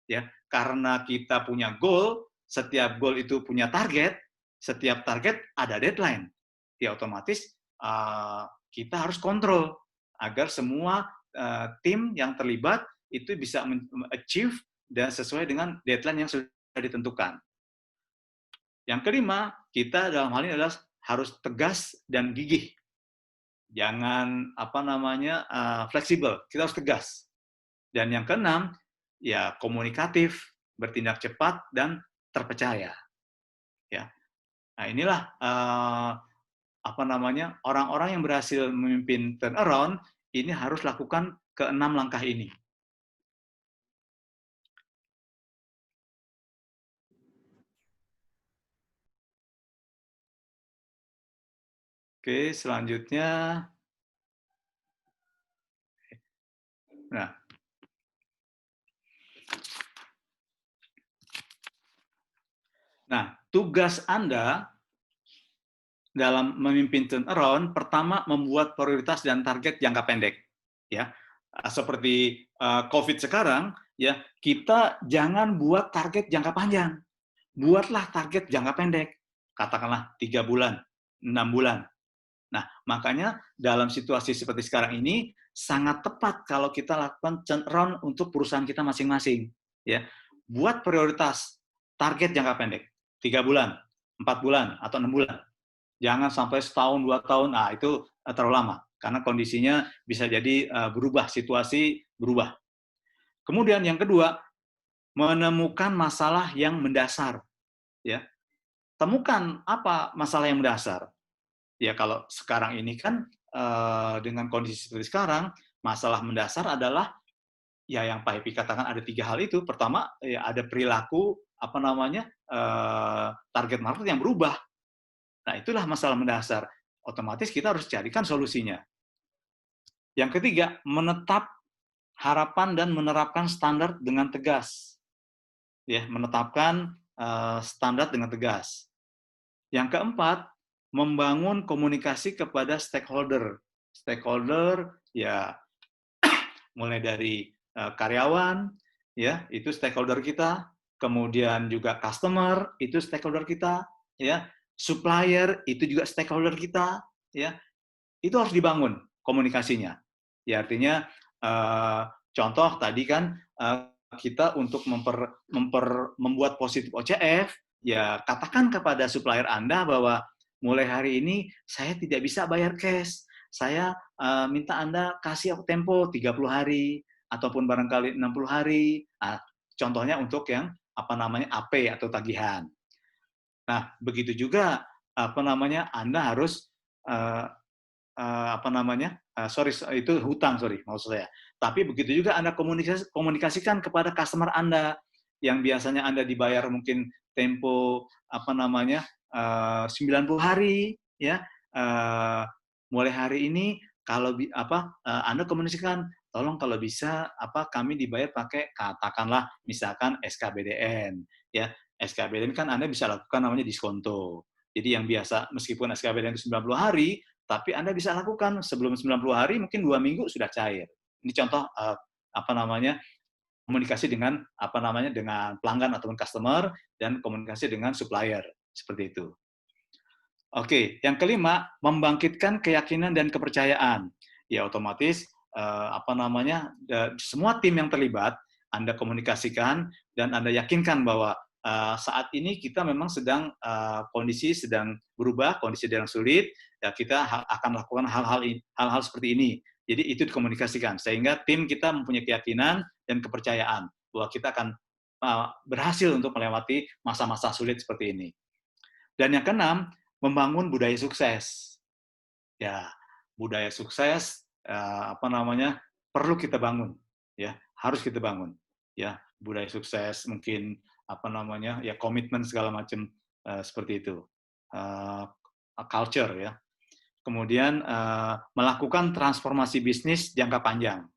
Ya, karena kita punya goal, setiap goal itu punya target, setiap target ada deadline. Ya otomatis kita harus kontrol agar semua tim yang terlibat itu bisa achieve dan sesuai dengan deadline yang sudah ditentukan. Yang kelima, kita dalam hal ini adalah harus tegas dan gigih. Jangan fleksibel, kita harus tegas. Dan yang keenam, ya komunikatif, bertindak cepat dan terpercaya. Ya. Nah, inilah orang-orang yang berhasil memimpin turnaround ini harus lakukan keenam langkah ini. Oke, selanjutnya. Nah, tugas Anda dalam memimpin turnaround, pertama membuat prioritas dan target jangka pendek. Ya, seperti COVID sekarang, ya kita jangan buat target jangka panjang. Buatlah target jangka pendek. Katakanlah 3 bulan, 6 bulan. Nah, makanya dalam situasi seperti sekarang ini sangat tepat kalau kita lakukan turnaround untuk perusahaan kita masing-masing. Ya, buat prioritas target jangka pendek 3 bulan, 4 bulan, atau 6 bulan. Jangan sampai setahun, 2 tahun. Nah, itu terlalu lama. karena kondisinya bisa jadi berubah, situasi berubah. Kemudian yang kedua, menemukan masalah yang mendasar. Ya, temukan apa masalah yang mendasar. Ya kalau sekarang ini kan dengan kondisi seperti sekarang, masalah mendasar adalah ya yang Pak Epi katakan ada 3 hal itu. Pertama, ya ada perilaku target market yang berubah. Nah, itulah masalah mendasar. Otomatis kita harus carikan solusinya. Yang ketiga, menetap harapan dan menerapkan standar dengan tegas. Ya, menetapkan standar dengan tegas. Yang keempat, membangun komunikasi kepada stakeholder. Stakeholder ya mulai dari karyawan, ya itu stakeholder kita, kemudian juga customer itu stakeholder kita, ya supplier itu juga stakeholder kita, ya itu harus dibangun komunikasinya. Ya artinya contoh tadi kan kita untuk membuat positif OCF, ya katakan kepada supplier Anda bahwa mulai hari ini saya tidak bisa bayar cash. Saya minta Anda kasih tempo 30 hari ataupun barangkali 60 hari. Nah, contohnya untuk yang AP atau tagihan. Nah, begitu juga Anda harus itu hutang, maksud saya. Tapi begitu juga Anda komunikasikan kepada customer Anda yang biasanya Anda dibayar mungkin tempo 90 hari, ya. Mulai hari ini kalau Anda komunikasikan, tolong kalau bisa kami dibayar pakai katakanlah misalkan SKBDN, ya. SKBDN kan Anda bisa lakukan namanya diskonto. Jadi yang biasa meskipun SKBDN itu 90 hari, tapi Anda bisa lakukan sebelum 90 hari, mungkin 2 minggu sudah cair. Ini contoh komunikasi dengan dengan pelanggan ataupun customer dan komunikasi dengan supplier seperti itu. Oke, yang kelima, membangkitkan keyakinan dan kepercayaan. Ya otomatis semua tim yang terlibat Anda komunikasikan dan Anda yakinkan bahwa saat ini kita memang sedang kondisi sedang berubah, kondisi sedang sulit, ya kita akan lakukan hal-hal seperti ini. Jadi itu dikomunikasikan sehingga tim kita mempunyai keyakinan dan kepercayaan bahwa kita akan berhasil untuk melewati masa-masa sulit seperti ini. Dan yang keenam, membangun budaya sukses. Ya, budaya sukses perlu kita bangun, ya, harus kita bangun. Ya, budaya sukses mungkin ya komitmen segala macam seperti itu. Culture ya. Kemudian melakukan transformasi bisnis jangka panjang.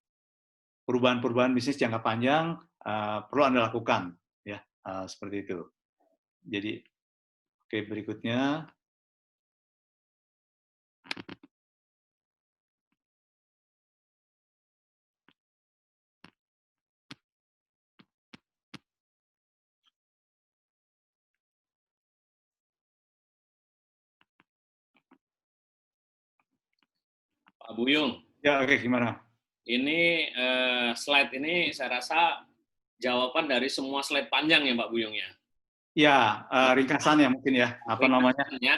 Perubahan-perubahan bisnis jangka panjang perlu Anda lakukan ya, seperti itu. Jadi oke, berikutnya Pak Buyung. Ya, oke, gimana? Ini slide ini saya rasa jawaban dari semua slide panjang ya Pak Buyung ya. Ya, ringkasannya mungkin ya,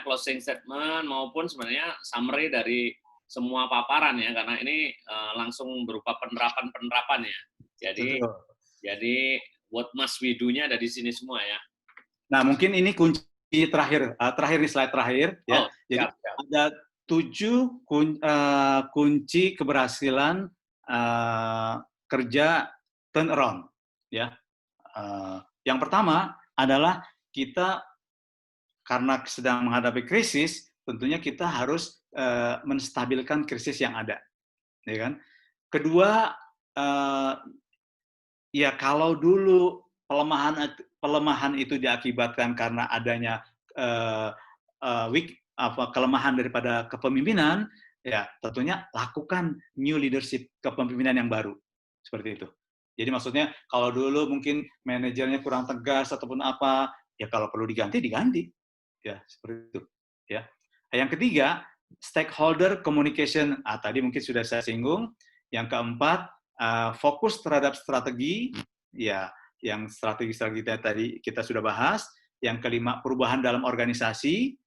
closing statement maupun sebenarnya summary dari semua paparan ya, karena ini langsung berupa penerapan ya. Jadi what must we do-nya ada di sini semua ya. Nah, mungkin ini kunci terakhir di slide terakhir ya. Jadi ada 7 kunci keberhasilan kerja turnaround ya. Yang pertama adalah kita karena sedang menghadapi krisis, tentunya kita harus menstabilkan krisis yang ada, ya kan? Kedua, ya kalau dulu pelemahan itu diakibatkan karena adanya kelemahan daripada kepemimpinan, ya tentunya lakukan new leadership kepemimpinan yang baru seperti itu. Jadi maksudnya kalau dulu mungkin manajernya kurang tegas ataupun apa, ya kalau perlu diganti, ya seperti itu. Ya. Yang ketiga, stakeholder communication. Tadi mungkin sudah saya singgung. Yang keempat, fokus terhadap strategi. Ya, yang strategi tadi kita sudah bahas. Yang kelima, perubahan dalam organisasi.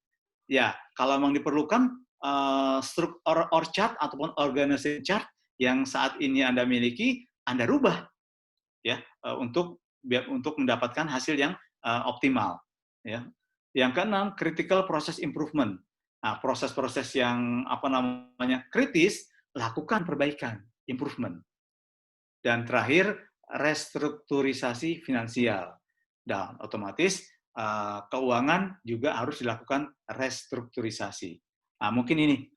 Ya, kalau memang diperlukan, org chart ataupun organization chart yang saat ini Anda miliki, Anda rubah ya untuk mendapatkan hasil yang optimal ya. Yang keenam, critical process improvement. Nah, proses-proses yang kritis, lakukan perbaikan, improvement. Dan terakhir, restrukturisasi finansial. Dan otomatis keuangan juga harus dilakukan restrukturisasi. Nah, mungkin ini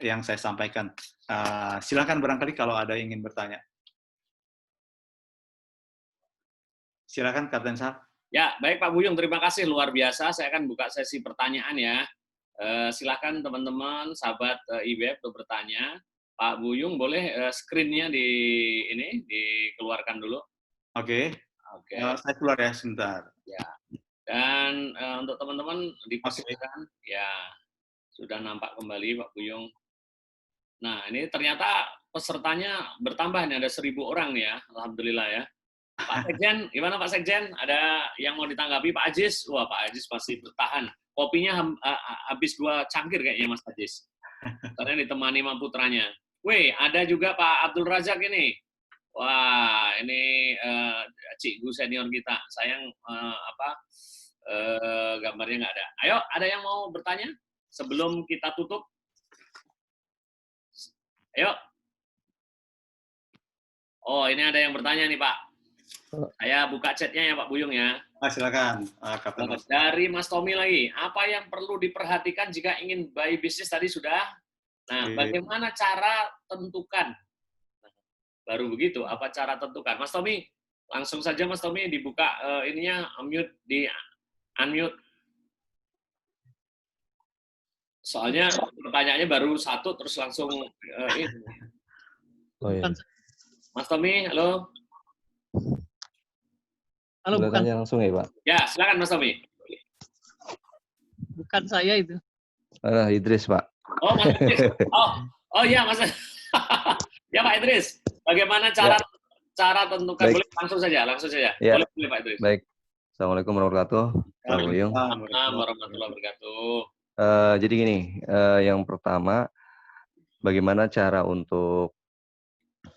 yang saya sampaikan. Silakan barangkali kalau ada yang ingin bertanya. Silakan Kapten Sal. Ya, baik Pak Buyung, terima kasih luar biasa. Saya akan buka sesi pertanyaan ya. Silakan teman-teman, sahabat IBF untuk bertanya. Pak Buyung boleh screen-nya dikeluarkan dulu. Oke. Saya keluar ya sebentar. Ya. Dan untuk teman-teman dipastikan ya sudah nampak kembali Pak Buyung. Nah, ini ternyata pesertanya bertambah nih, ada 1.000 orang nih ya. Alhamdulillah ya. Pak Sekjen, gimana Pak Sekjen? Ada yang mau ditanggapi Pak Ajis? Wah, Pak Ajis masih bertahan. Kopinya habis 2 cangkir kayaknya Mas Ajis. Karena ditemani sama putranya. Wih, ada juga Pak Abdul Razak ini. Wah, ini cikgu senior kita. Sayang gambarnya nggak ada. Ayo, ada yang mau bertanya sebelum kita tutup? Ayo. Oh, ini ada yang bertanya nih Pak. Saya buka chatnya ya Pak Buyung ya. Silakan, Kapten. Dari Mas Tommy lagi, apa yang perlu diperhatikan jika ingin buy bisnis tadi sudah? Nah, bagaimana cara tentukan? Baru begitu, apa cara tentukan? Mas Tommy, langsung saja Mas Tommy dibuka ininya, unmute. Soalnya pertanyaannya baru 1, terus langsung ini. Oh, iya. Mas Tommy, halo. Halo, bukan. Tanya langsung ya, Pak? Ya, silakan Mas Tommy. Bukan saya itu. Idris, Pak. Oh, Mas Idris. Oh iya, Mas. Ya, Pak Idris. Bagaimana cara tentukan? Baik. Boleh langsung saja. Ya. Boleh, Pak Idris. Baik. Assalamualaikum warahmatullahi wabarakatuh. Waalaikumsalam warahmatullahi wabarakatuh. Jadi gini, yang pertama, bagaimana cara untuk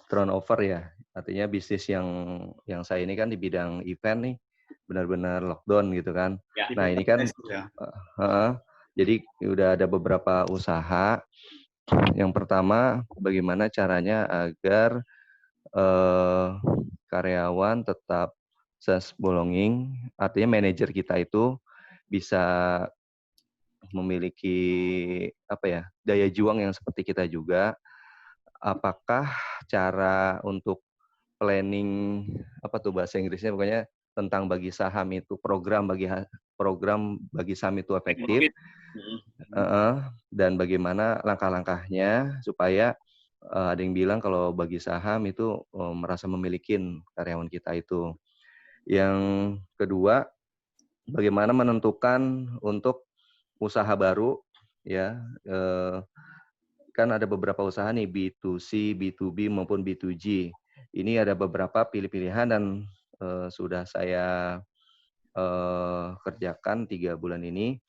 turnover ya? Artinya bisnis yang saya ini kan di bidang event nih, benar-benar lockdown gitu kan. Ya. Nah ini kan, jadi udah ada beberapa usaha. Yang pertama, bagaimana caranya agar karyawan tetap self-belonging, artinya manajer kita itu bisa memiliki daya juang yang seperti kita juga. Apakah cara untuk planning bahasa Inggrisnya pokoknya tentang bagi saham itu program bagi saham itu efektif, dan bagaimana langkah-langkahnya supaya ada yang bilang kalau bagi saham itu merasa memiliki karyawan kita itu. Yang kedua, bagaimana menentukan untuk usaha baru ya, kan ada beberapa usaha nih B2C, B2B maupun B2G. Ini ada beberapa pilihan dan sudah saya kerjakan 3 bulan ini.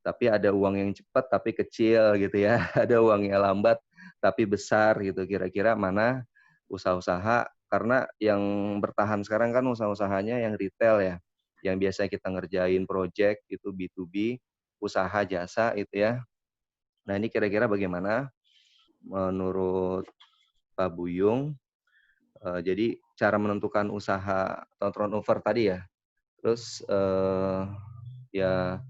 Tapi ada uang yang cepat tapi kecil gitu ya. Ada uang yang lambat tapi besar gitu. Kira-kira mana usaha-usaha, karena yang bertahan sekarang kan usaha-usahanya yang retail ya. Yang biasa kita ngerjain project itu B2B, usaha jasa itu ya. Nah ini kira-kira bagaimana menurut Pak Buyung? Jadi cara menentukan usaha atau turnover tadi ya. Terus ya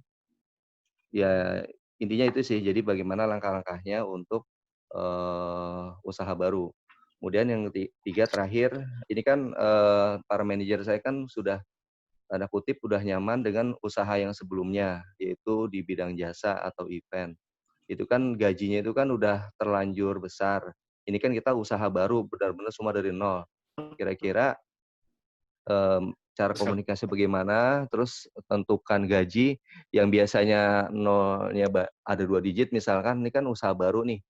intinya itu sih. Jadi bagaimana langkah-langkahnya untuk usaha baru. Kemudian yang ketiga terakhir, ini kan para manajer saya kan sudah tanda kutip udah nyaman dengan usaha yang sebelumnya, yaitu di bidang jasa atau event. Itu kan gajinya itu kan udah terlanjur besar. Ini kan kita usaha baru benar-benar semua dari nol. Kira-kira cara komunikasi bagaimana, terus tentukan gaji yang biasanya nolnya ada 2 digit misalkan, ini kan usaha baru nih.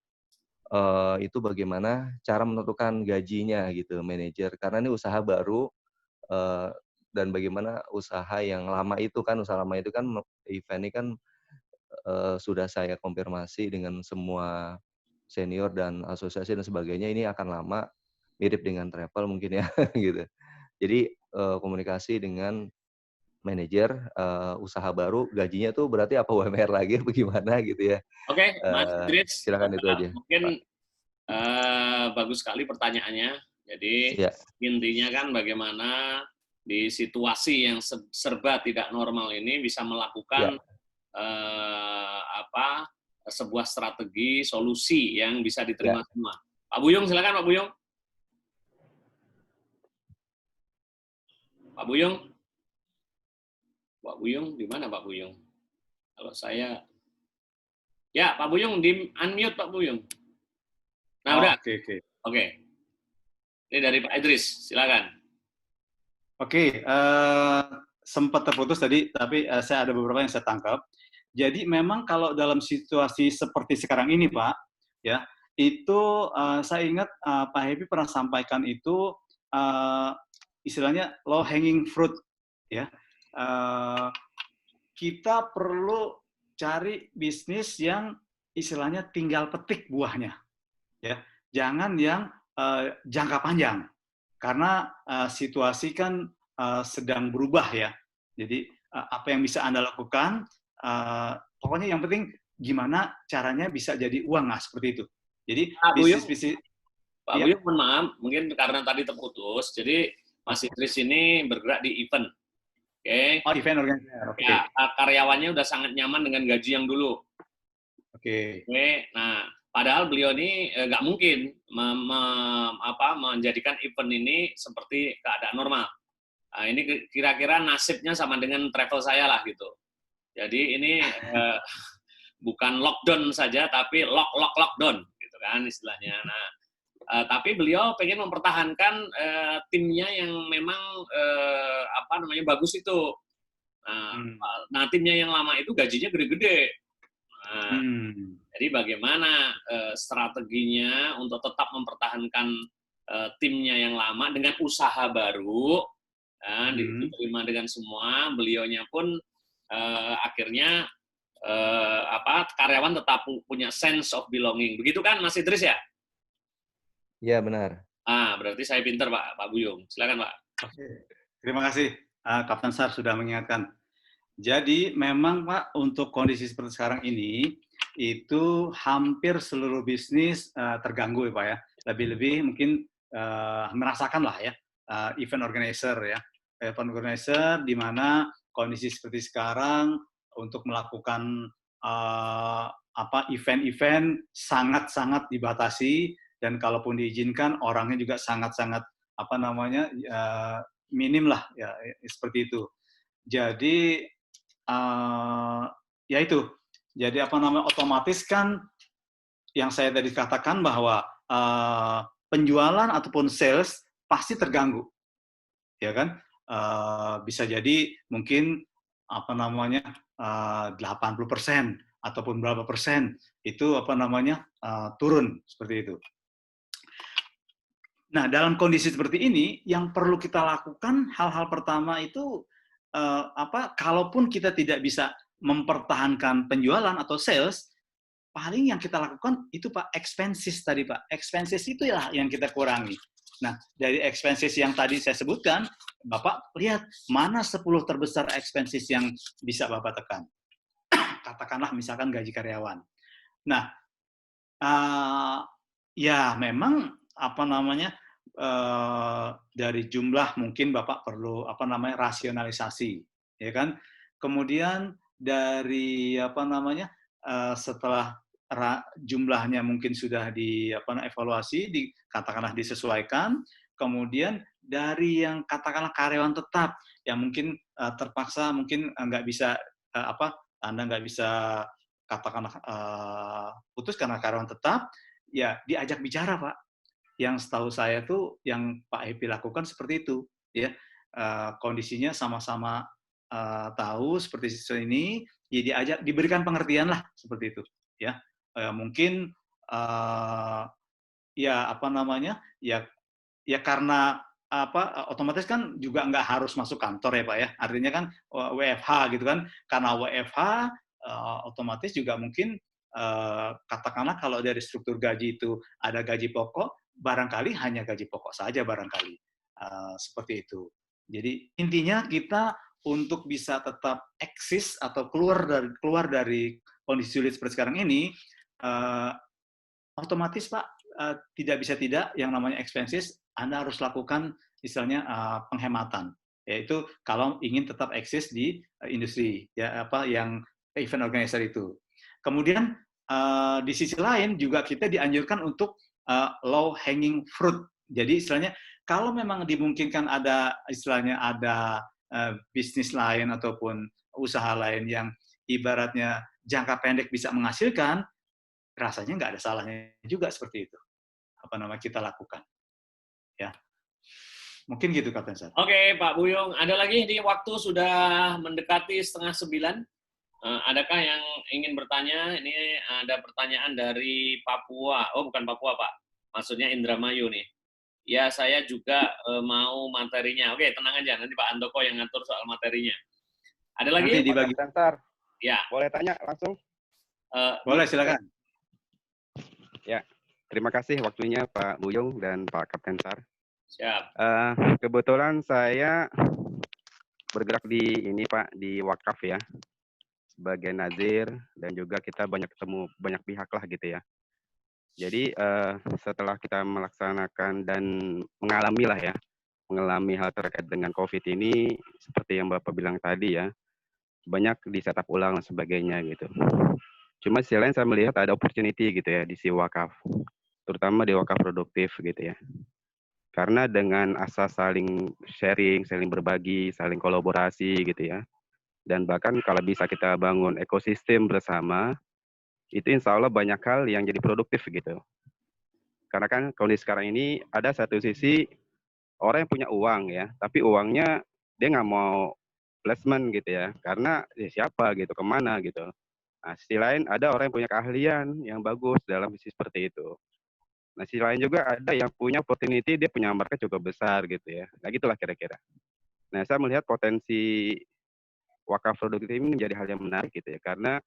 Itu bagaimana cara menentukan gajinya gitu manajer, karena ini usaha baru, dan bagaimana usaha yang lama itu kan, usaha lama itu kan event ini kan sudah saya konfirmasi dengan semua senior dan asosiasi dan sebagainya, ini akan lama, mirip dengan travel mungkin ya, gitu. Jadi, komunikasi dengan manajer, usaha baru, gajinya tuh berarti apa UMR lagi apa gimana gitu ya. Oke, Mas Idris, Silakan itu aja, mungkin Pak. bagus sekali pertanyaannya. Jadi Iya, intinya kan bagaimana di situasi yang serba tidak normal ini bisa iya, melakukan apa sebuah strategi solusi yang bisa iya. diterima semua. Pak Buyung, silakan Pak Buyung. Pak Buyung, Pak Buyung di mana Pak Buyung? Kalau saya, ya Pak Buyung di unmute Pak Buyung. Nah Oh, udah, oke. oke. Ini dari Pak Idris, silakan. Oke, sempat terputus tadi, tapi saya ada beberapa yang saya tangkap. Jadi memang kalau dalam situasi seperti sekarang ini, Pak, ya, itu saya ingat Pak Happy pernah sampaikan itu istilahnya low hanging fruit, ya. Eh, kita perlu cari bisnis yang istilahnya tinggal petik buahnya, ya. Jangan yang jangka panjang, karena situasi kan sedang berubah ya. Jadi apa yang bisa Anda lakukan, pokoknya yang penting gimana caranya bisa jadi uang, nah seperti itu. Jadi Pak Buyung, bisnis-bisnis, Pak ya. Buyung, mohon maaf, mungkin karena tadi terputus, jadi Mas Idris ini bergerak di event. Oke. Oh, event organizer, oke. Ya, karyawannya udah sangat nyaman dengan gaji yang dulu. Oke. Oke. Nah, padahal beliau ini nggak mungkin menjadikan event ini seperti keadaan normal. Nah, ini kira-kira nasibnya sama dengan travel saya lah gitu. Jadi ini bukan lockdown saja, tapi lockdown gitu kan istilahnya. Nah, tapi beliau pengen mempertahankan timnya yang memang bagus itu. Nah, timnya yang lama itu gajinya gede-gede. Nah, jadi bagaimana strateginya untuk tetap mempertahankan timnya yang lama dengan usaha baru, diterima dengan semua. Beliaunya pun akhirnya karyawan tetap punya sense of belonging. Begitu kan, Mas Idris ya? Iya, benar. Berarti saya pinter, Pak Buyung. Silakan, Pak. Oke. Terima kasih, Kapten Sar sudah mengingatkan. Jadi memang Pak, untuk kondisi seperti sekarang ini, itu hampir seluruh bisnis terganggu ya Pak ya. Lebih-lebih mungkin merasakan lah ya, event organizer ya. Event organizer di mana kondisi seperti sekarang untuk melakukan event-event sangat-sangat dibatasi, dan kalaupun diizinkan orangnya juga sangat-sangat minim lah ya, seperti itu. Jadi ya itu. Jadi otomatis kan yang saya tadi katakan bahwa penjualan ataupun sales pasti terganggu, ya kan? Bisa jadi mungkin 80% ataupun berapa persen itu turun seperti itu. Nah, dalam kondisi seperti ini, yang perlu kita lakukan hal-hal pertama itu kalaupun kita tidak bisa mempertahankan penjualan atau sales, paling yang kita lakukan itu Pak, expenses tadi Pak. Expenses itu ya yang kita kurangi. Nah, dari expenses yang tadi saya sebutkan, Bapak lihat mana 10 terbesar expenses yang bisa Bapak tekan. Katakanlah misalkan gaji karyawan. Nah, ya memang dari jumlah mungkin Bapak perlu rasionalisasi, ya kan? Kemudian dari setelah jumlahnya mungkin sudah evaluasi, katakanlah disesuaikan, kemudian dari yang katakanlah karyawan tetap yang mungkin terpaksa mungkin nggak bisa Anda nggak bisa katakanlah putus karena karyawan tetap, ya diajak bicara Pak. Yang setahu saya tuh yang Pak Happy lakukan seperti itu, ya. Kondisinya sama-sama tahu seperti ini, ya diajak, diberikan pengertian lah seperti itu, ya. Mungkin ya karena otomatis kan juga nggak harus masuk kantor ya Pak ya. Artinya kan WFH gitu kan, karena WFH otomatis juga mungkin katakanlah kalau dari struktur gaji itu ada gaji pokok, barangkali hanya gaji pokok saja barangkali. Seperti itu. Jadi intinya kita untuk bisa tetap eksis atau keluar dari kondisi sulit seperti sekarang ini, otomatis Pak, tidak bisa tidak yang namanya expenses Anda harus lakukan istilahnya penghematan, yaitu kalau ingin tetap eksis di industri ya apa yang event organizer itu. Kemudian di sisi lain juga kita dianjurkan untuk low hanging fruit. Jadi istilahnya kalau memang dimungkinkan ada istilahnya ada bisnis lain ataupun usaha lain yang ibaratnya jangka pendek bisa menghasilkan, rasanya nggak ada salahnya juga seperti itu. Apa namanya kita lakukan, ya. Mungkin gitu Kapten Sar. Oke, Pak Buyung. Ada lagi di waktu sudah mendekati 8:30. Adakah yang ingin bertanya? Ini ada pertanyaan dari Papua. Oh, bukan Papua, Pak. Maksudnya Indramayu nih. Ya, saya juga mau materinya. Oke, tenang aja. Nanti Pak Andoko yang ngatur soal materinya. Ada lagi? Nanti dibagi. Bentar. Ya. Boleh tanya langsung? Boleh, silakan. Ya, terima kasih waktunya Pak Buyung dan Pak Kapten Sar. Siap. Kebetulan saya bergerak di ini Pak, di wakaf ya, sebagai nazir, dan juga kita banyak ketemu banyak pihak lah gitu ya. Jadi setelah kita melaksanakan dan mengalami hal terkait dengan COVID ini, seperti yang Bapak bilang tadi ya, banyak di setup ulang dan sebagainya gitu. Cuma sisi lain saya melihat ada opportunity gitu ya di si wakaf, terutama di wakaf produktif gitu ya. Karena dengan asas saling sharing, saling berbagi, saling kolaborasi gitu ya. Dan bahkan kalau bisa kita bangun ekosistem bersama, itu insya Allah banyak hal yang jadi produktif gitu. Karena kan kondisi sekarang ini ada satu sisi orang yang punya uang ya, tapi uangnya dia nggak mau placement gitu ya, karena ya siapa gitu, kemana gitu. Nah, sisi lain ada orang yang punya keahlian yang bagus dalam bisnis seperti itu. Nah, sisi lain juga ada yang punya opportunity, dia punya market cukup besar gitu ya. Nah, gitulah kira-kira. Nah, saya melihat potensi wakaf produktif ini menjadi hal yang menarik gitu ya, karena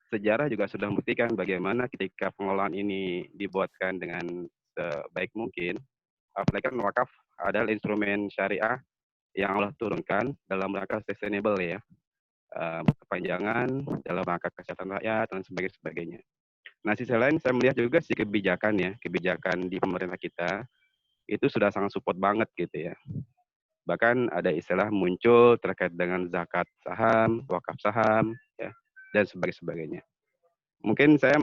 sejarah juga sudah membuktikan bagaimana ketika pengelolaan ini dibuatkan dengan sebaik mungkin, apalagi kan wakaf adalah instrumen syariah yang Allah turunkan dalam rangka sustainable ya, berkepanjangan, dalam rangka kesehatan rakyat, dan sebagainya. Nah, sisi lain saya melihat juga si kebijakan di pemerintah kita itu sudah sangat support banget gitu ya. Bahkan ada istilah muncul terkait dengan zakat saham, wakaf saham, ya, dan sebagainya. Mungkin saya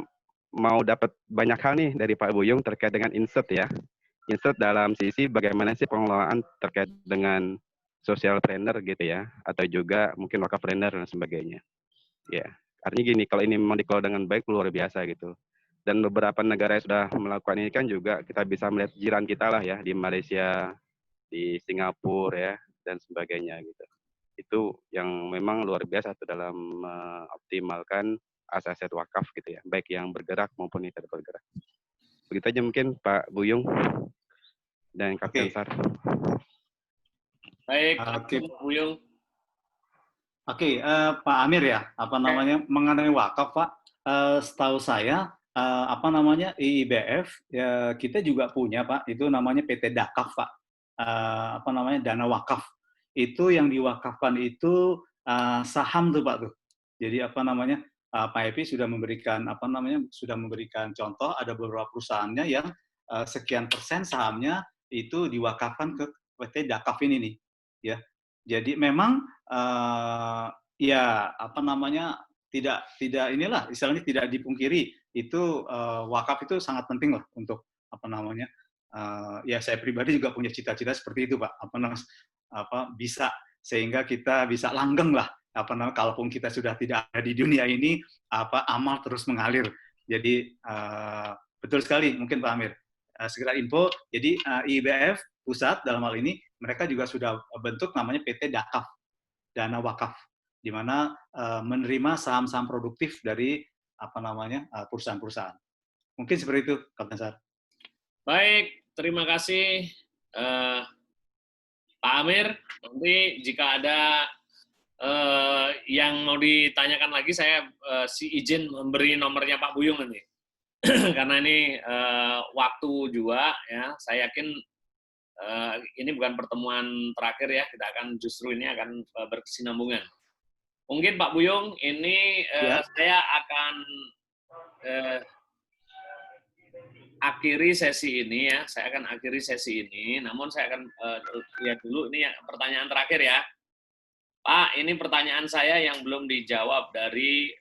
mau dapat banyak hal nih dari Pak Buyung terkait dengan insert ya. Insert dalam sisi bagaimana sih pengelolaan terkait dengan social planner gitu ya, atau juga mungkin wakaf planner dan sebagainya. Ya. Artinya gini, kalau ini memang dikelola dengan baik, luar biasa gitu. Dan beberapa negara yang sudah melakukan ini kan juga kita bisa melihat jiran kita lah ya, di Malaysia, di Singapura ya, dan sebagainya gitu. Itu yang memang luar biasa tuh dalam mengoptimalkan aset-aset wakaf gitu ya, baik yang bergerak maupun yang tidak bergerak. Begitu aja mungkin Pak Buyung dan Kapten Sar. Baik, Oke. Pak Buyung. Oke, Pak Amir ya, apa namanya mengenai wakaf Pak, setahu saya apa namanya IIBF ya, kita juga punya Pak, itu namanya PT Dakaf Pak, apa namanya dana wakaf, itu yang diwakafkan itu saham tuh Pak tuh. Jadi apa namanya Pak Epi sudah memberikan apa namanya sudah memberikan contoh ada beberapa perusahaannya yang sekian persen sahamnya itu diwakafkan ke PT Dakaf ini nih, ya. Jadi memang ya apa namanya tidak inilah istilahnya tidak dipungkiri itu wakaf itu sangat penting loh untuk apa namanya ya saya pribadi juga punya cita-cita seperti itu Pak apa bisa sehingga kita bisa langgeng lah apa namanya kalaupun kita sudah tidak ada di dunia ini apa amal terus mengalir jadi betul sekali mungkin Pak Amir segera info jadi IIBF pusat dalam hal ini mereka juga sudah bentuk namanya PT Dakaf, dana wakaf, di mana menerima saham-saham produktif dari apa namanya perusahaan-perusahaan. Mungkin seperti itu, Kapten Sar. Baik, terima kasih Pak Amir. Nanti jika ada yang mau ditanyakan lagi saya izin memberi nomornya Pak Buyung nanti. Karena ini waktu juga ya, saya yakin ini bukan pertemuan terakhir ya, kita akan justru ini akan berkesinambungan. Mungkin Pak Buyung, ini saya akan akhiri sesi ini ya, namun saya akan lihat dulu ini pertanyaan terakhir ya. Pak, ini pertanyaan saya yang belum dijawab dari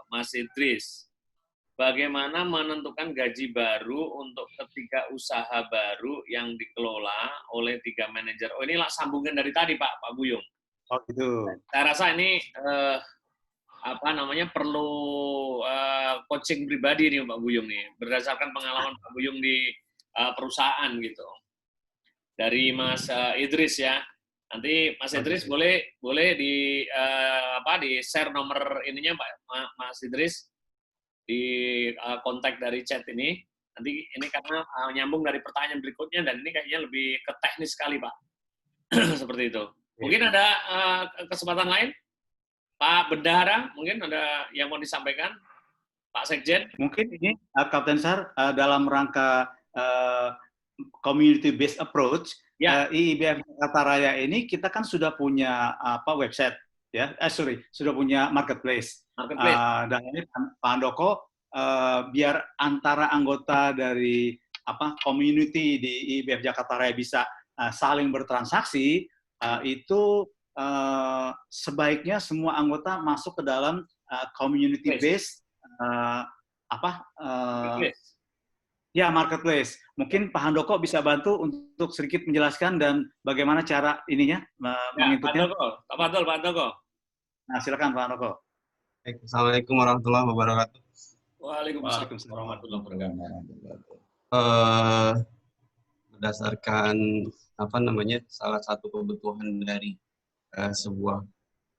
Mas Idris. Bagaimana menentukan gaji baru untuk ketiga usaha baru yang dikelola oleh 3 manajer? Oh, inilah sambungan dari tadi Pak Buyung. Oh gitu. Saya rasa ini perlu coaching pribadi nih Pak Buyung nih, berdasarkan pengalaman Pak Buyung di perusahaan gitu. Dari Mas Idris ya. Nanti Mas Idris boleh di share nomor ininya Pak Mas Idris di kontak dari chat ini. Nanti ini karena nyambung dari pertanyaan berikutnya dan ini kayaknya lebih ke teknis sekali Pak. Seperti itu. Mungkin ada kesempatan lain? Pak Bendahara, mungkin ada yang mau disampaikan? Pak Sekjen? Mungkin ini Kapten Sar dalam rangka community based approach, IIBF Jakarta Raya ini kita kan sudah punya website ya, sudah punya marketplace. Dan ini Pak Handoko biar antara anggota dari community di IIBF Jakarta Raya bisa saling bertransaksi, itu sebaiknya semua anggota masuk ke dalam community based marketplace. Mungkin Pak Handoko bisa bantu untuk sedikit menjelaskan dan bagaimana cara ininya mengikutnya. Pak Handoko. Nah, silakan Pak Handoko. Assalamualaikum warahmatullahi wabarakatuh. Waalaikumsalam warahmatullahi wabarakatuh. Berdasarkan salah satu kebutuhan dari sebuah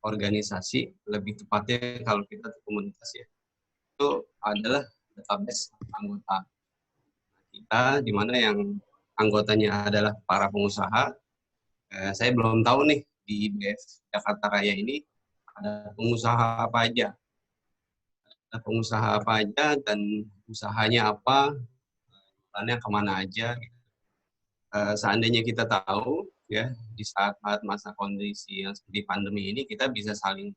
organisasi, lebih tepatnya kalau kita komunitas ya, itu adalah database anggota kita, di mana yang anggotanya adalah para pengusaha. Saya belum tahu nih di IIBF Jakarta Raya ini ada pengusaha apa aja, dan usahanya apa, plannya kemana aja. Seandainya kita tahu ya, di saat masa kondisi yang seperti pandemi ini, kita bisa saling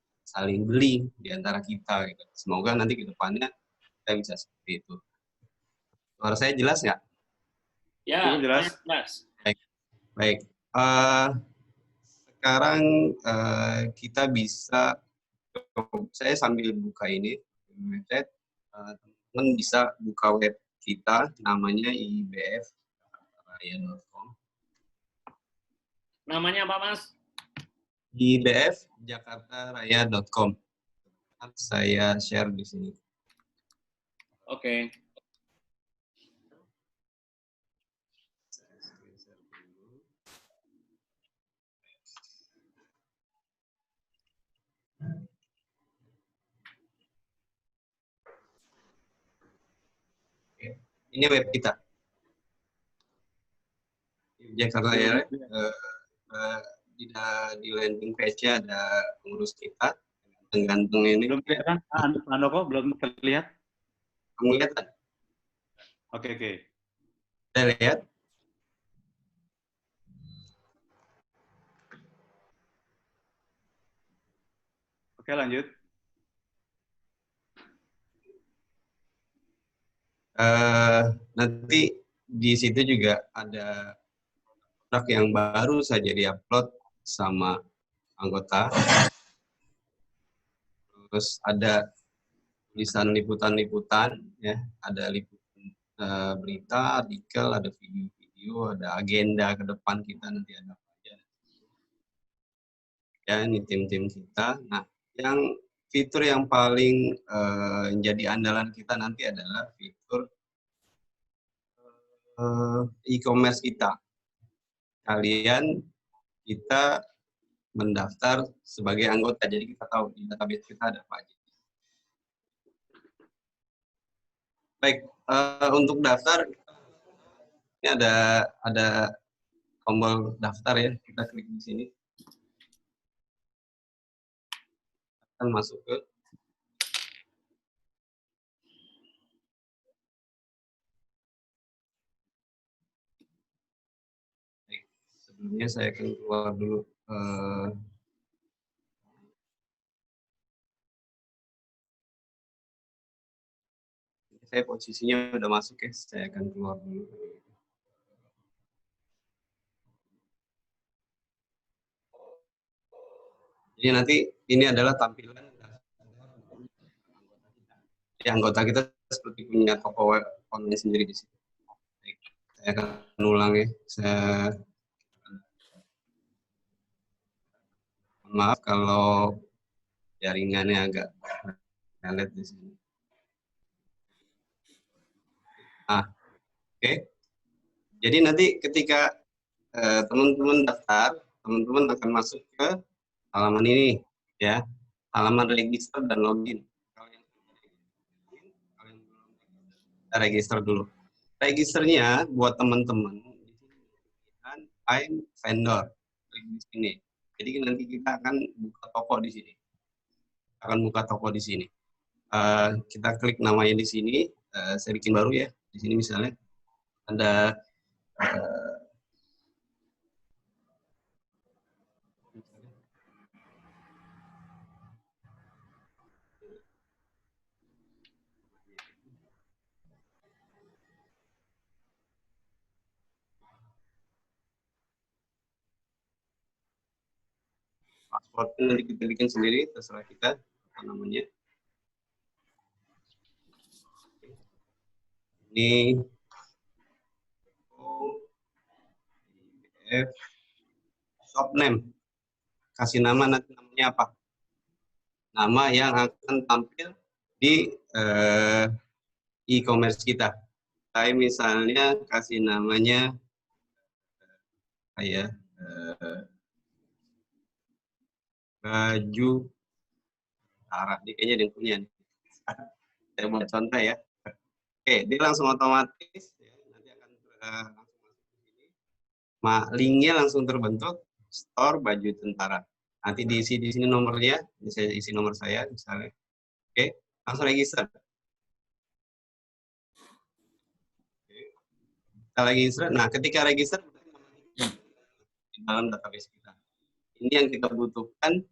beli di antara kita gitu. Semoga nanti ke depannya kita bisa seperti itu. Suara saya jelas nggak? Ya, jelas. Baik. Sekarang kita bisa, saya sambil buka ini website, teman-teman bisa buka web kita, namanya iibfjakartaraya.com. Namanya apa, Mas? iibfjakartaraya.com. Saya share di sini. Oke. Ini web kita. Jakarta Raya, di landing page-nya ada pengurus kita. Gantung ini. Belum kelihatan, Pak Handoko? Belum terlihat? Kamu lihat kan? Oke. Saya lihat. Oke, lanjut. Nanti di situ juga ada produk yang baru saja diupload sama anggota. Terus ada tulisan liputan-liputan, ya, ada liputan berita, artikel, ada video-video, ada agenda ke depan kita nanti ada apa aja. Ya, ini tim-tim kita. Nah, yang fitur yang paling jadi andalan kita nanti adalah fitur e-commerce kita. Kita mendaftar sebagai anggota, jadi kita tahu di database kita ada apa aja. Baik, untuk daftar ini ada tombol daftar ya, kita klik di sini. Kita masuk ke sebelumnya saya akan keluar dulu. Saya posisinya udah masuk ya, saya akan keluar dulu. Jadi nanti ini adalah tampilan anggota kita seperti punya toko online sendiri di sini. Baik, saya akan ulang ya. Maaf kalau jaringannya agak lelet di sini. Oke. Jadi nanti ketika teman-teman daftar, teman-teman akan masuk ke halaman ini, ya, halaman register dan login. Kita register dulu. Registernya buat teman-teman I'm vendor di sini. Jadi nanti kita akan buka toko di sini. Kita klik namanya di sini. Saya bikin baru ya. Di sini misalnya ada passwordnya nanti kita bikin sendiri, terserah kita apa namanya. Ini shop name, kasih nama, nanti namanya apa, nama yang akan tampil di e-commerce kita. Saya misalnya kasih namanya kayak baju Tara, ini kayaknya dia punya nih. Saya buat contoh ya. Oke, dia langsung otomatis ya, nanti akan langsung masuk ke sini. Linknya langsung terbentuk, store baju tentara. Nanti diisi di sini nomornya, saya isi nomor saya misalnya. Oke, langsung register. Kita register. Nah, ketika register di dalam database kita. Ini yang kita butuhkan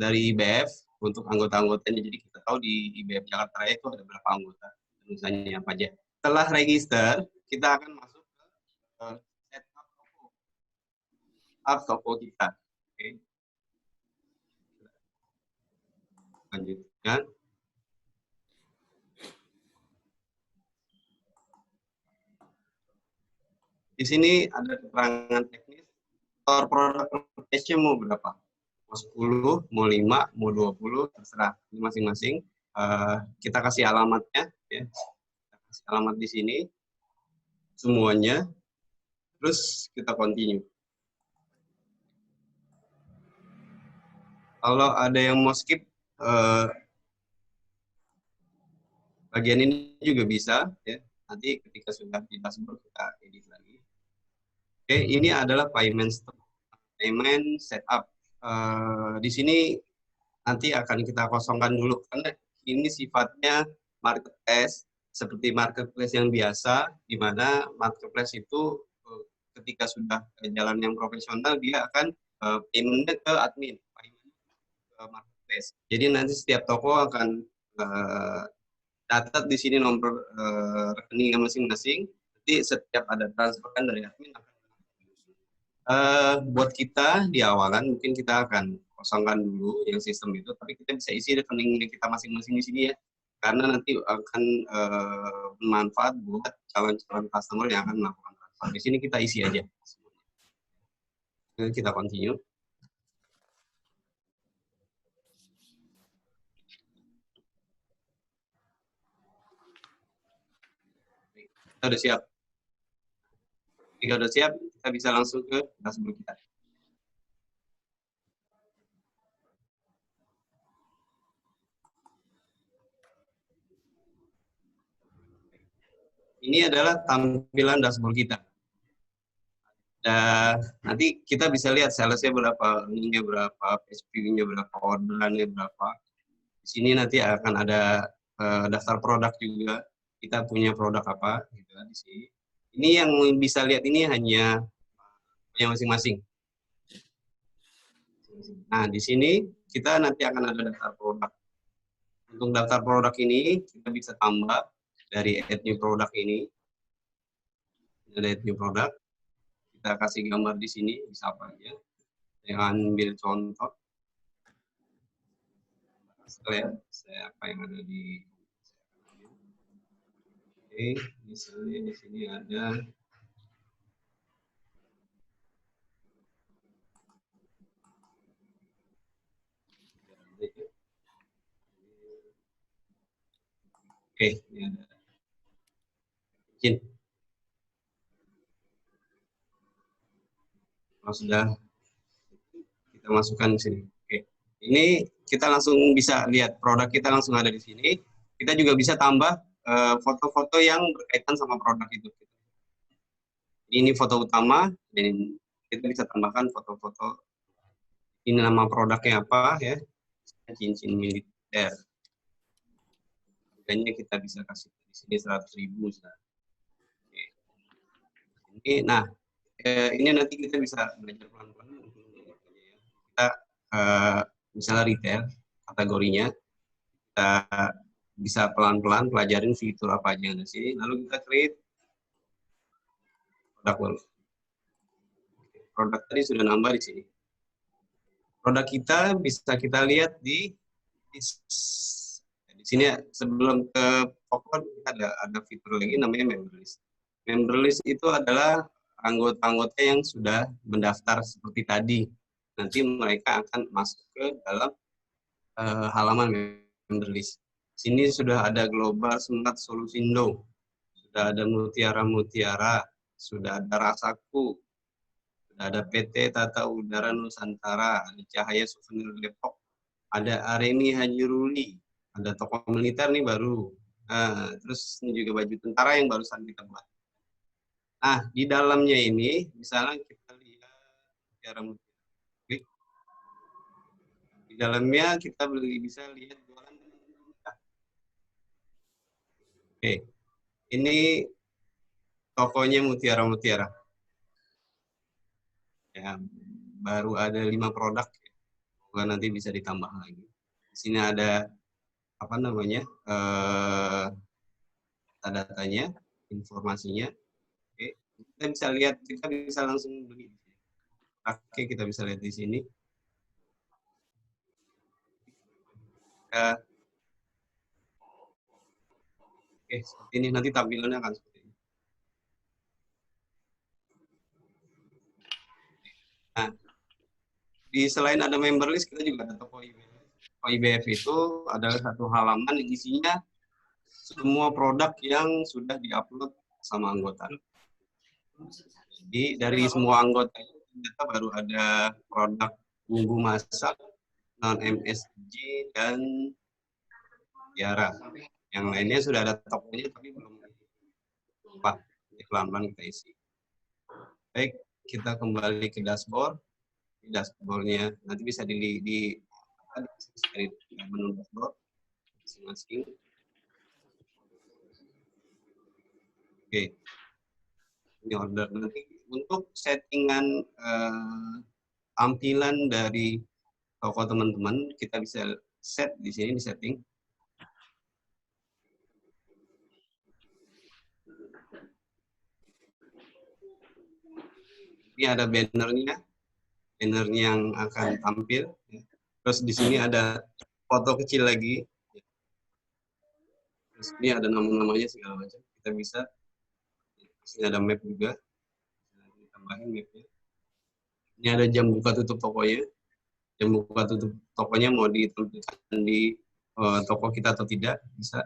dari IBF untuk anggota-anggotanya. Jadi kita tahu di IBF Jakarta Raya itu ada berapa anggota, misalnya apa aja. Setelah register, kita akan masuk ke setup toko kita. Oke. Lanjutkan. Di sini ada keterangan teknis. Store produk purchase mau berapa? Mau 10, mau 5, mau 20, terserah masing-masing. Kita kasih alamatnya, ya. Kita kasih alamat di sini semuanya. Terus kita continue. Kalau ada yang mau skip bagian ini juga bisa, ya. Nanti ketika sudah di dashboard kita edit lagi. Oke, ini adalah payment setup. Di sini nanti akan kita kosongkan dulu karena ini sifatnya marketplace, seperti marketplace yang biasa, di mana marketplace itu ketika sudah jalan yang profesional dia akan payment ke admin, ke marketplace. Jadi nanti setiap toko akan catat di sini nomor rekeningnya masing-masing. Nanti setiap ada transferan dari admin akan buat kita di awalan mungkin kita akan kosongkan dulu yang sistem itu, tapi kita bisa isi rekening kita masing-masing di sini ya, karena nanti akan bermanfaat buat calon-calon customer yang akan melakukan transfer. Di sini kita isi aja. Kita continue. Kita udah siap. Jika udah siap, kita bisa langsung ke dashboard kita. Ini adalah tampilan dashboard kita. nanti kita bisa lihat salesnya berapa, earningnya berapa, PSP-nya berapa, orderannya berapa. Di sini nanti akan ada daftar produk juga. Kita punya produk apa gitu kan di sini. Ini yang bisa lihat ini hanya punya masing-masing. Nah, di sini kita nanti akan ada daftar produk. Untuk daftar produk ini kita bisa tambah dari add new product ini. Ada add new product. Kita kasih gambar di sini bisa apa aja. Saya ambil contoh. Saya apa yang ada di. Oke, misalnya di sini ada. Oke, ini ada izin. Kalau sudah kita masukkan di sini. Oke, ini kita langsung bisa lihat produk kita langsung ada di sini. Kita juga bisa tambah foto-foto yang berkaitan sama produk itu. Ini foto utama dan kita bisa tambahkan foto-foto. Ini nama produknya apa ya? Cincin militer. Harganya kita bisa kasih di sini 100.000. Oke. Nah, ini nanti kita bisa belajar pelan-pelan. Kita misalnya retail kategorinya, kita bisa pelan-pelan pelajarin fitur apa aja yang ada di sini. Lalu kita create produk baru. Produk tadi sudah nambah di sini. Produk kita bisa kita lihat di sini ya. Sebelum ke pokok ada fitur lagi namanya member list. Member list itu adalah anggota-anggota yang sudah mendaftar seperti tadi. Nanti mereka akan masuk ke dalam halaman member list. Sini sudah ada Global Smart Solusindo, sudah ada Mutiara, sudah ada Rasaku, sudah ada PT Tata Udara Nusantara, ada Cahaya Souvenir Depok, ada Aremi Haji Ruli, ada toko militer nih baru. Terus ini juga baju tentara yang barusan kita buat. Nah, di dalamnya ini, misalnya kita lihat Mutiara. Di dalamnya kita bisa lihat jualan. Oke, ini tokonya Mutiara. Ya, baru ada 5 produk. Semoga nanti bisa ditambah lagi. Di sini ada apa namanya data-datanya, informasinya. Oke, kita bisa lihat, kita bisa langsung beli. Oke, kita bisa lihat di sini. Oke, seperti ini nanti tampilannya akan seperti ini. Nah, selain ada member list, kita juga ada toko IBF. Toko IBF itu adalah satu halaman yang isinya semua produk yang sudah diupload sama anggota. Jadi dari semua anggota itu ternyata baru ada produk bumbu masak, non MSG dan Tiara. Yang lainnya sudah ada tokonya tapi belum empat. Pelan-pelan kita isi. Baik, kita kembali ke dashboard. Di dashboardnya nanti bisa di menu dashboard masing-masing. Oke, ini order nanti untuk settingan tampilan dari toko teman-teman kita bisa set di sini di setting. Ini ada bannernya yang akan tampil. Terus di sini ada foto kecil lagi. Terus ini ada nama-namanya segala macam. Kita bisa. Di sini ada map juga. Tambahin mapnya. Ini ada jam buka tutup tokonya. Jam buka tutup tokonya mau ditampilkan di toko kita atau tidak bisa.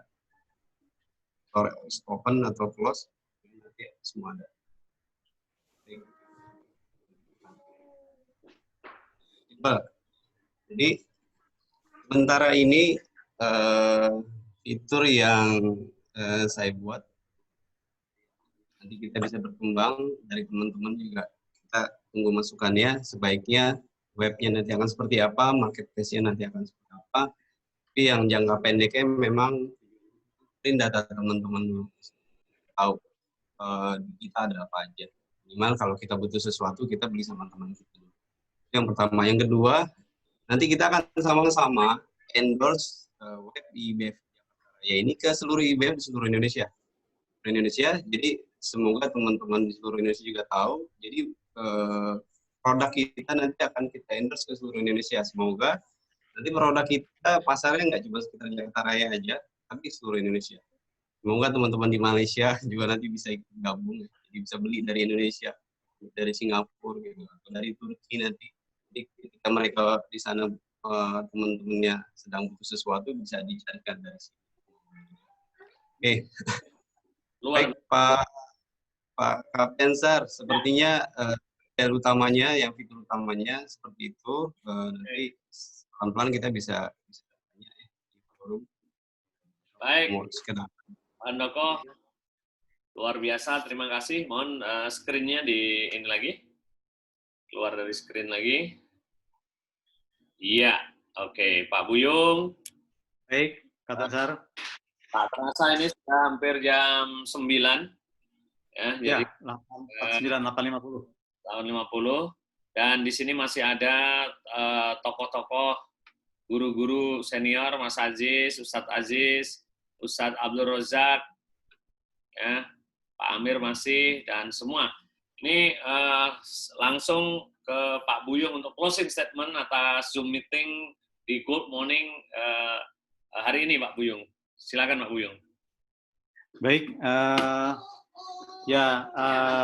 Open atau close. Nanti semua ada. Jadi sementara ini fitur yang saya buat, nanti kita bisa berkembang dari teman-teman juga kita tunggu masukannya. Sebaiknya webnya nanti akan seperti apa, marketplace-nya nanti akan seperti apa. Tapi yang jangka pendeknya memang data teman-teman dulu, tahu kita ada apa aja. Minimal kalau kita butuh sesuatu, kita beli sama teman kita. Yang pertama. Yang kedua, nanti kita akan sama-sama endorse web IBF Jakarta Raya ini ke seluruh IBF di seluruh Indonesia. Jadi semoga teman-teman di seluruh Indonesia juga tahu. Jadi produk kita nanti akan kita endorse ke seluruh Indonesia. Semoga nanti produk kita pasarnya nggak cuma sekitar Jakarta Raya aja, tapi seluruh Indonesia. Semoga teman-teman di Malaysia juga nanti bisa ikut gabung, jadi bisa beli dari Indonesia, dari Singapura, gitu, atau dari Turki nanti. Jadi ketika mereka di sana teman-temannya sedang butuh sesuatu bisa dicarikan dari sini. Oke. Baik, Pak Kapten Sar, sepertinya fitur utamanya seperti itu. Nanti pelan-pelan kita bisa tanya ya di forum. Baik, Pak Handoko, luar biasa, terima kasih. Mohon screen-nya di ini lagi, keluar dari screen lagi. Iya, oke, Pak Buyung. Baik, Kapten Sar. Tak terasa ini sudah hampir jam 9. Ya, jadi 8.50. Tahun 50. Dan di sini masih ada tokoh-tokoh guru-guru senior, Mas Aziz, Ustadz Aziz, Ustadz Abdul Rozak, ya, Pak Amir masih, dan semua. Ini langsung ke Pak Buyung untuk closing statement atas Zoom meeting di Good Morning hari ini, Pak Buyung. Silakan, Pak Buyung. Baik,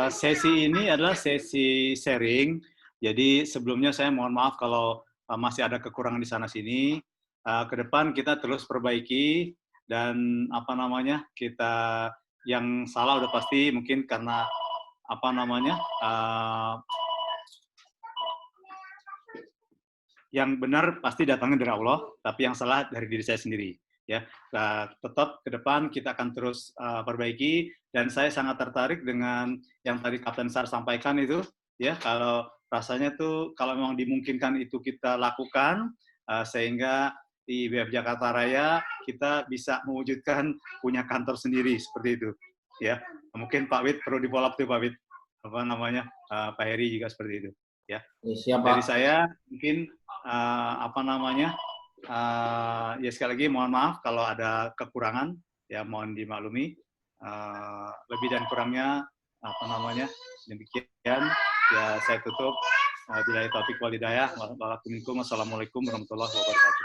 sesi ini adalah sesi sharing. Jadi sebelumnya saya mohon maaf kalau masih ada kekurangan di sana-sini. Ke depan kita terus perbaiki dan kita yang salah udah pasti mungkin karena yang benar pasti datangnya dari Allah, tapi yang salah dari diri saya sendiri. Ya, tetap ke depan kita akan terus perbaiki, dan saya sangat tertarik dengan yang tadi Kapten Sar sampaikan itu, ya, kalau rasanya tuh kalau memang dimungkinkan itu kita lakukan, sehingga di IBF Jakarta Raya kita bisa mewujudkan punya kantor sendiri seperti itu, ya. Mungkin Pak Wid perlu di-follow up tuh Pak Wid, Pak Heri juga seperti itu, ya. Siap, Dari Pak. saya mungkin ya sekali lagi mohon maaf kalau ada kekurangan, ya mohon dimaklumi. Lebih dan kurangnya demikian, ya saya tutup. Billahi taufiq wal hidayah. Wassalamualaikum warahmatullahi wabarakatuh.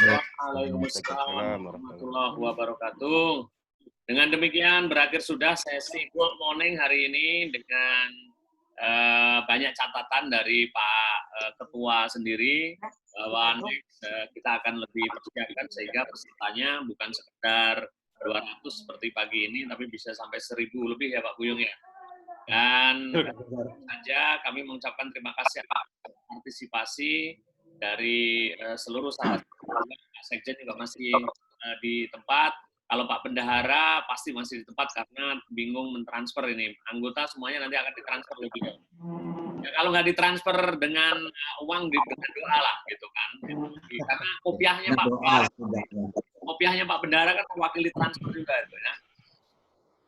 Waalaikumsalam warahmatullahi wabarakatuh. Dengan demikian berakhir sudah sesi Good Morning hari ini dengan banyak catatan dari Pak Ketua sendiri bahwa kita akan lebih persiapkan sehingga pesertanya bukan sekedar 200 seperti pagi ini, tapi bisa sampai 1.000 lebih ya Pak Buyung ya. Dan saja kami mengucapkan terima kasih atas partisipasi dari seluruh sahabat. Sekjen juga masih di tempat. Kalau Pak Bendahara pasti masih di tempat karena bingung mentransfer ini. Anggota semuanya nanti akan ditransfer lebih dulu. Ya, kalau nggak ditransfer dengan uang, dengan doa lah, gitu kan. Karena kopiahnya Pak Bendahara kan mewakili transfer juga itu ya.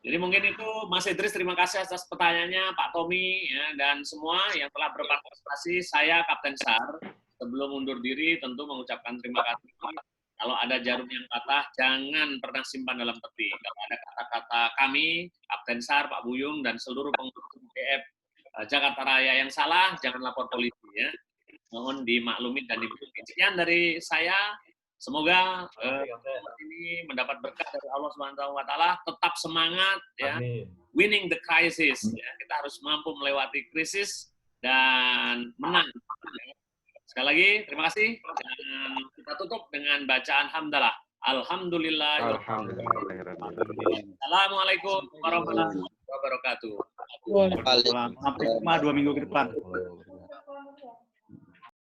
Jadi mungkin itu Mas Idris, terima kasih atas pertanyaannya, Pak Tommy, ya, dan semua yang telah berpartisipasi. Saya Kapten Sar, sebelum undur diri tentu mengucapkan terima kasih. Kalau ada jarum yang patah, jangan pernah simpan dalam peti. Kalau ada kata-kata kami, Kapten Sar, Pak Buyung, dan seluruh pengurus IBF Jakarta Raya yang salah, jangan lapor polisi ya. Mohon dimaklumi dan dimaklumi. Sekian dari saya. Semoga ini mendapat berkah dari Allah Subhanahu wa taala. Tetap semangat ya. Amin. Winning the crisis. Ya. Kita harus mampu melewati krisis dan menang. Sekali lagi terima kasih, dan kita tutup dengan bacaan hamdalah. Alhamdulillah. Assalamualaikum warahmatullahi wabarakatuh. Sampai 2 minggu ke depan.